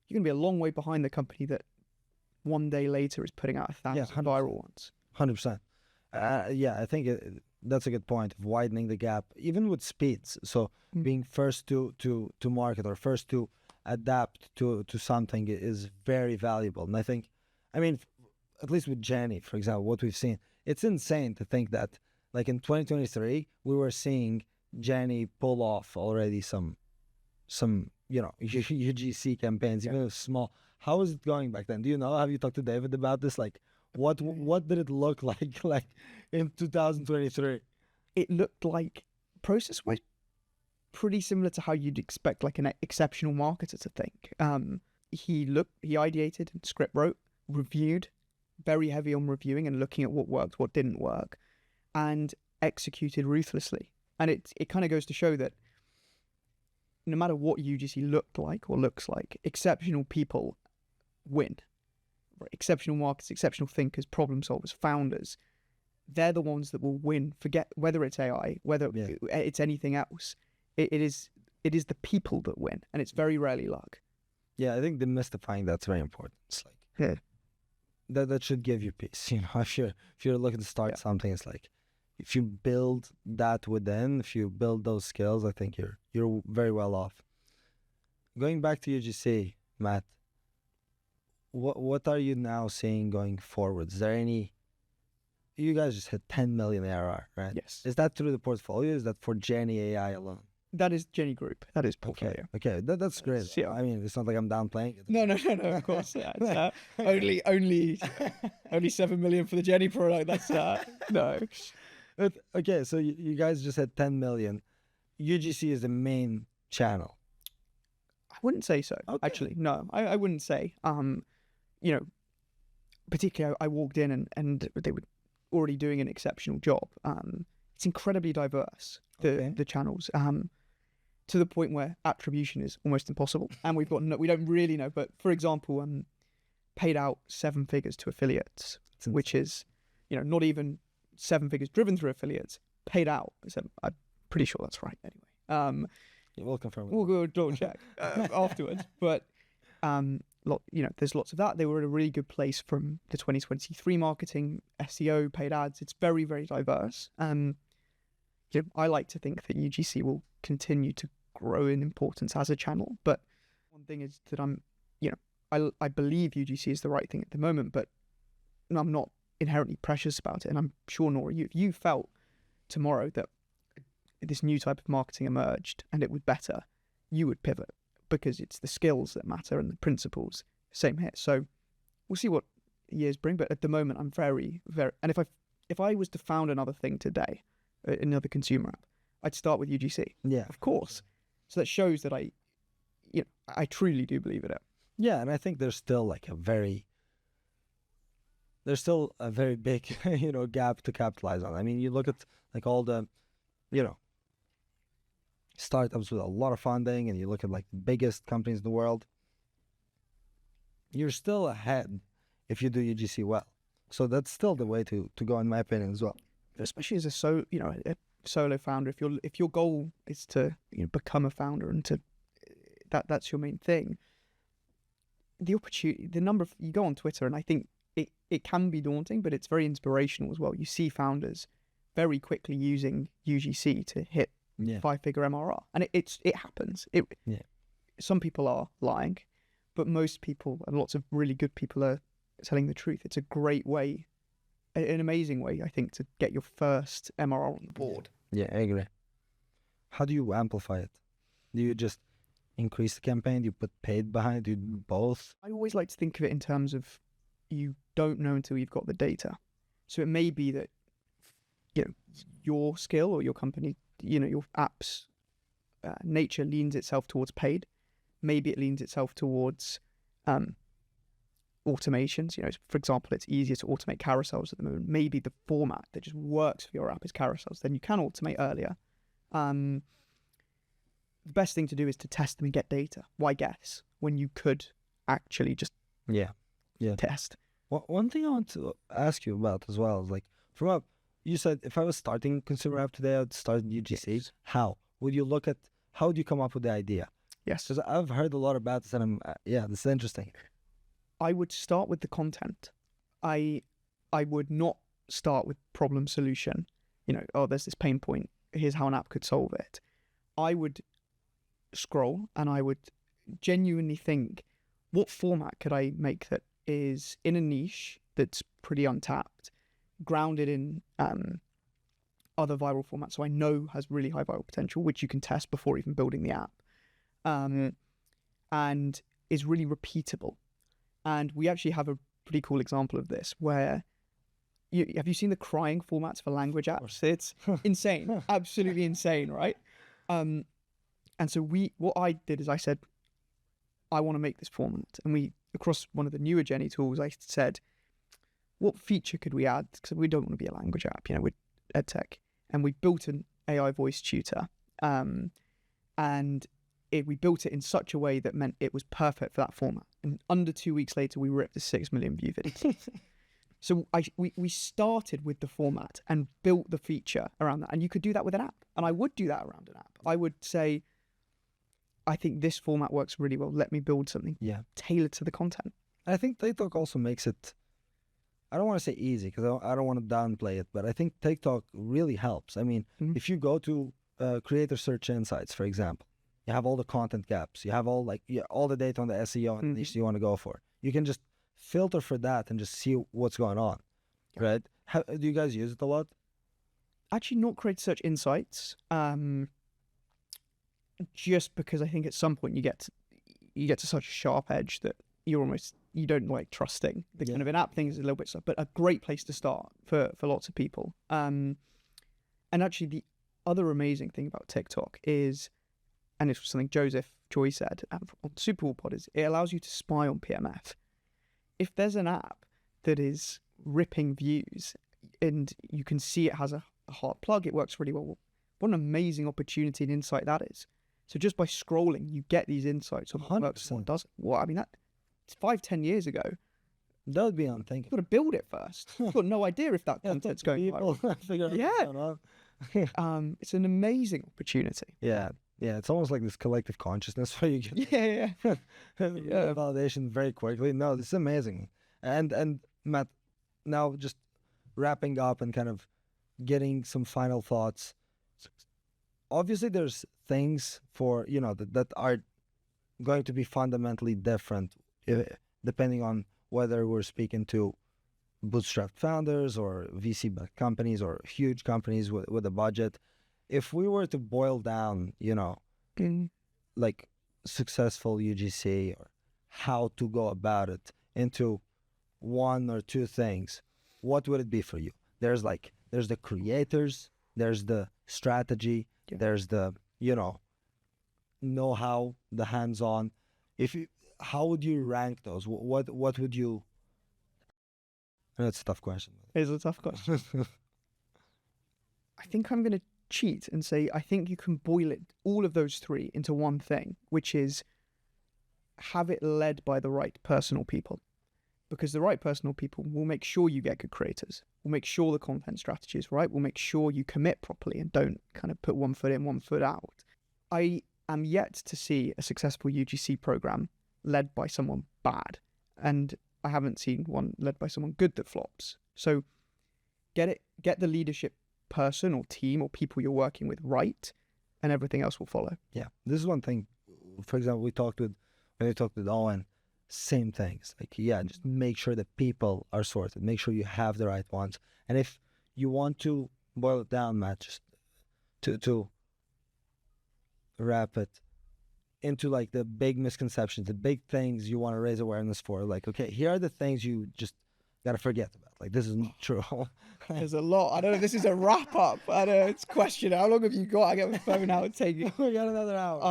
You're going to be a long way behind the company that one day later is putting out 1,000 viral ones. 100%. Yeah, I think that's a good point of widening the gap, even with speeds. So being first to market or first to adapt to something is very valuable. And I think, I mean, at least with Jenni, for example, what we've seen, it's insane to think that like in 2023, we were seeing Jenni pull off already some you know, UGC campaigns, even if small. How is it going back then? Do you know? Have you talked to David about this? Like, what did it look like in 2023? It looked like, process-wise, pretty similar to how you'd expect like an exceptional marketer to think. He ideated and script wrote, reviewed, very heavy on reviewing and looking at what worked, what didn't work, and executed ruthlessly. And it kind of goes to show that no matter what UGC looked like or looks like, exceptional people win. Exceptional marketers, exceptional thinkers, problem solvers, founders, they're the ones that will win. Forget whether it's AI, whether it's anything else. It is the people that win, and it's very rarely luck. Yeah, I think demystifying that's very important. It's like that should give you peace. You know, if you're looking to start something, it's like if you build that within, if you build those skills, I think you're very well off. Going back to UGC, Matt, what are you now seeing going forward? Is there any? You guys just hit 10 million ARR, right? Yes. Is that through the portfolio? Is that for Jenni AI alone? That is Jenni Group. That is portfolio. Okay, that's great. Yeah. I mean, it's not like I'm downplaying it. No, of course. Yeah, it's, only 7 million for the Jenni product. That's no. But, okay, so you guys just had 10 million. UGC is the main channel. I wouldn't say so. Okay. Actually, no, I wouldn't say. Particularly I walked in and they were already doing an exceptional job. It's incredibly diverse, the channels, to the point where attribution is almost impossible. And we don't really know. But for example, paid out 7 figures to affiliates, which is, not even 7 figures driven through affiliates, paid out. So I'm pretty sure that's right. Anyway, We'll confirm. We'll go double check afterwards. But there's lots of that. They were in a really good place from the 2023 marketing, SEO, paid ads. It's very, very diverse. I like to think that UGC will continue to grow in importance as a channel. But one thing is that I believe UGC is the right thing at the moment, but I'm not inherently precious about it. And I'm sure nor are you. If you felt tomorrow that this new type of marketing emerged and it was better, you would pivot, because it's the skills that matter and the principles. Same here. So we'll see what years bring. But at the moment, I'm very, very. And if I was to found another thing today, another consumer app, I'd start with UGC. Yeah, of course. So that shows that I truly do believe in it. Yeah, and I think there's still a very big gap to capitalize on. I mean, you look at all the startups with a lot of funding, and you look at the biggest companies in the world, you're still ahead if you do UGC well. So that's still the way to go, in my opinion, as well. Especially as a solo founder, if your goal is to become a founder and to that's your main thing, the opportunity, the number of, you go on Twitter, and I think it can be daunting, but it's very inspirational as well. You see founders very quickly using UGC to hit 5-figure MRR, and it happens. Some people are lying, but most people, and lots of really good people, are telling the truth. It's a great way, an amazing way, I think, to get your first MRR on the board. Yeah, I agree. How do you amplify it? Do you just increase the campaign? Do you put paid behind it? Do you do both? I always like to think of it in terms of, you don't know until you've got the data. So it may be that your skill or your company, your app's nature leans itself towards paid. Maybe it leans itself towards automations. For example, it's easier to automate carousels at the moment. Maybe the format that just works for your app is carousels. Then you can automate earlier. The best thing to do is to test them and get data. Why guess when you could actually just test? Well, one thing I want to ask you about as well is you said, if I was starting consumer app today, I would start UGC. Yes. How would you how would you come up with the idea? Yes. Because I've heard a lot about this, and this is interesting. I would start with the content. I would not start with problem solution. There's this pain point. Here's how an app could solve it. I would scroll and I would genuinely think, what format could I make that is in a niche that's pretty untapped, grounded in other viral formats, so I know has really high viral potential, which you can test before even building the app, and is really repeatable. And we actually have a pretty cool example of this, where have you seen the crying formats for language apps? It's insane, absolutely insane, right? And so what I did is I said, I want to make this format, and across one of the newer Jenni tools, I said, what feature could we add? Because we don't want to be a language app, we're edtech. And we built an AI voice tutor. And we built it in such a way that meant it was perfect for that format. And under 2 weeks later, we ripped a 6 million view video. So we started with the format and built the feature around that. And you could do that with an app. And I would do that around an app. I would say, I think this format works really well. Let me build something tailored to the content. I think TikTok also makes it, I don't want to say easy because I don't want to downplay it, but I think TikTok really helps. I mean, Mhm. if you go to creator search insights, for example, you have all the content gaps, you have all all the data on the SEO and niche you want to go for. You can just filter for that and just see what's going on, right? Do you guys use it a lot? Actually, not creator search insights. Just because I think at some point you get to such a sharp edge that you don't like trusting the kind of in-app things a little bit stuff, but a great place to start for lots of people. And actually the other amazing thing about TikTok is, and it's something Joseph Choi said on Superwall Pod, is it allows you to spy on PMF. If there's an app that is ripping views and you can see it has a hard plug, it works really well. What an amazing opportunity and insight that is. So just by scrolling, you get these insights on what works and what doesn't. Well, I mean, it's 5-10 years ago. That would be unthinkable. You've got to build it first. You've got no idea if that content's going viral. Figure out Yeah. It's an amazing opportunity. Yeah. Yeah, it's almost like this collective consciousness where you get validation very quickly. No, this is amazing. And Matt, now just wrapping up and kind of getting some final thoughts. Obviously, there's things for that are going to be fundamentally different depending on whether we're speaking to bootstrapped founders or VC-backed companies or huge companies with a budget. If we were to boil down, like successful UGC or how to go about it into one or two things, what would it be for you? There's the creators, there's the strategy, there's the know-how, the hands-on. How would you rank those? What would you? That's a tough question. It's a tough question. I think I'm going to cheat and say I think you can boil all of those three into one thing, which is have it led by the right personal people. Because the right personal people will make sure you get good creators, will make sure the content strategy is right, will make sure you commit properly and don't kind of put one foot in, one foot out. I am yet to see a successful UGC program led by someone bad, and I haven't seen one led by someone good that flops. So get the leadership person or team or people you're working with right, and everything else will follow. Yeah, this is one thing. For example, when we talked with Owen, same things. Just make sure that people are sorted. Make sure you have the right ones. And if you want to boil it down, Matt, just to wrap it into like the big misconceptions, the big things you want to raise awareness for. Like, okay, here are the things you just gotta forget about. Like, this is not true. There's a lot. I don't know if this is a wrap up. I don't know. It's a question. How long have you got? I get my phone out and take it. We got another hour.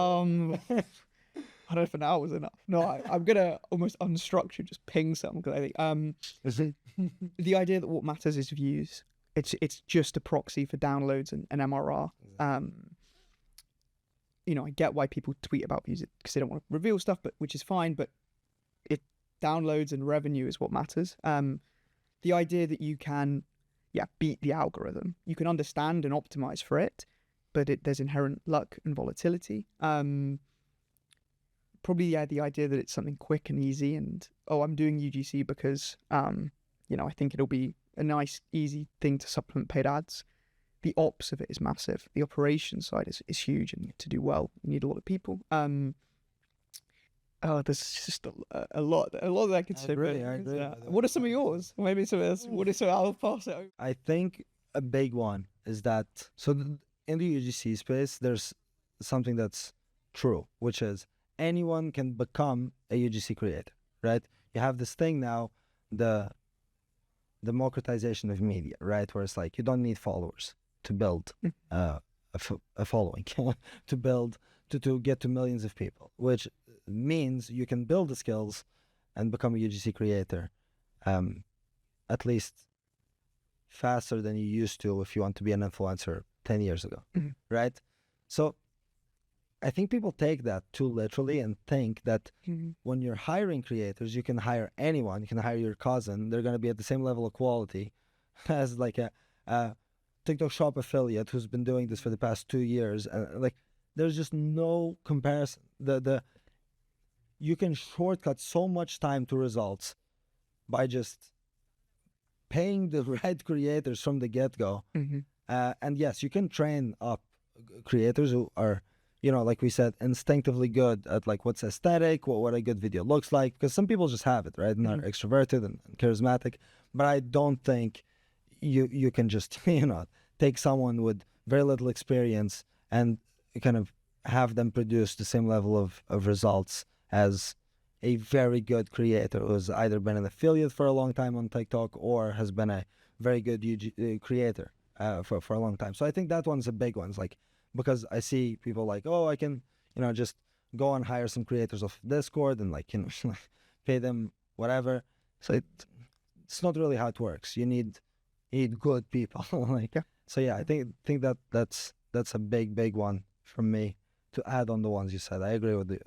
I don't know if an hour was enough. No, I'm gonna almost unstructured just ping something because I think the idea that what matters is views. It's just a proxy for downloads and MRR. I get why people tweet about views because they don't want to reveal stuff, but which is fine. But downloads and revenue is what matters. The idea that you can, beat the algorithm, you can understand and optimize for it, but there's inherent luck and volatility. Probably the idea that it's something quick and easy, and I'm doing UGC because I think it'll be a nice, easy thing to supplement paid ads. The ops of it is massive. The operations side is huge, and to do well, you need a lot of people. There's just a lot that I could say. I agree. What are some of yours? Maybe some else. I'll pass it over. I think a big one is that in the UGC space, there's something that's true, which is anyone can become a UGC creator, right? You have this thing now, the democratization of media, right? Where it's like you don't need followers to build a following, to get to millions of people, which means you can build the skills and become a UGC creator at least faster than you used to if you want to be an influencer 10 years ago, right? So I think people take that too literally and think that when you're hiring creators, you can hire anyone. You can hire your cousin. They're going to be at the same level of quality as like a TikTok shop affiliate who's been doing this for the past 2 years. There's just no comparison. You can shortcut so much time to results by just paying the right creators from the get-go. And yes, you can train up creators who are, like we said, instinctively good at like what's aesthetic, what a good video looks like, because some people just have it, right? And are extroverted and charismatic. But I don't think you can just, take someone with very little experience and kind of have them produce the same level of results as a very good creator who's either been an affiliate for a long time on TikTok or has been a very good creator for a long time. So I think that one's a big one. It's like, because I see people like, oh, I can, just go and hire some creators off Discord and like, pay them whatever. So it's not really how it works. You need good people. Like, so yeah, I think that's a big one from me to add on the ones you said. I agree with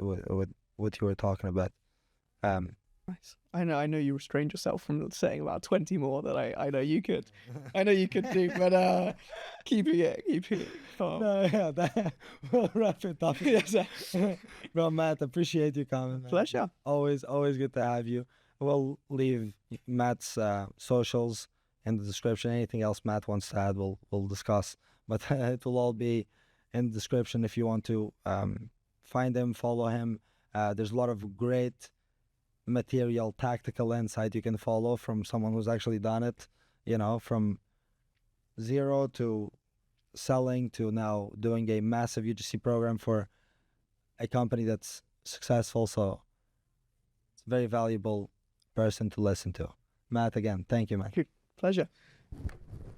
what you were talking about. Nice. I know you restrained yourself from saying about 20 more that I know you could. I know you could do, but keeping it calm. No, yeah, we'll wrap it up. Yes. Well, Matt, appreciate you coming. Man. Pleasure. Always good to have you. We'll leave Matt's socials in the description. Anything else Matt wants to add, we'll discuss. But it will all be in the description if you want to find him, follow him. There's a lot of great material, tactical insight you can follow from someone who's actually done it, from zero to selling to now doing a massive UGC program for a company that's successful. So it's a very valuable person to listen to. Matt, again, thank you, man. Pleasure.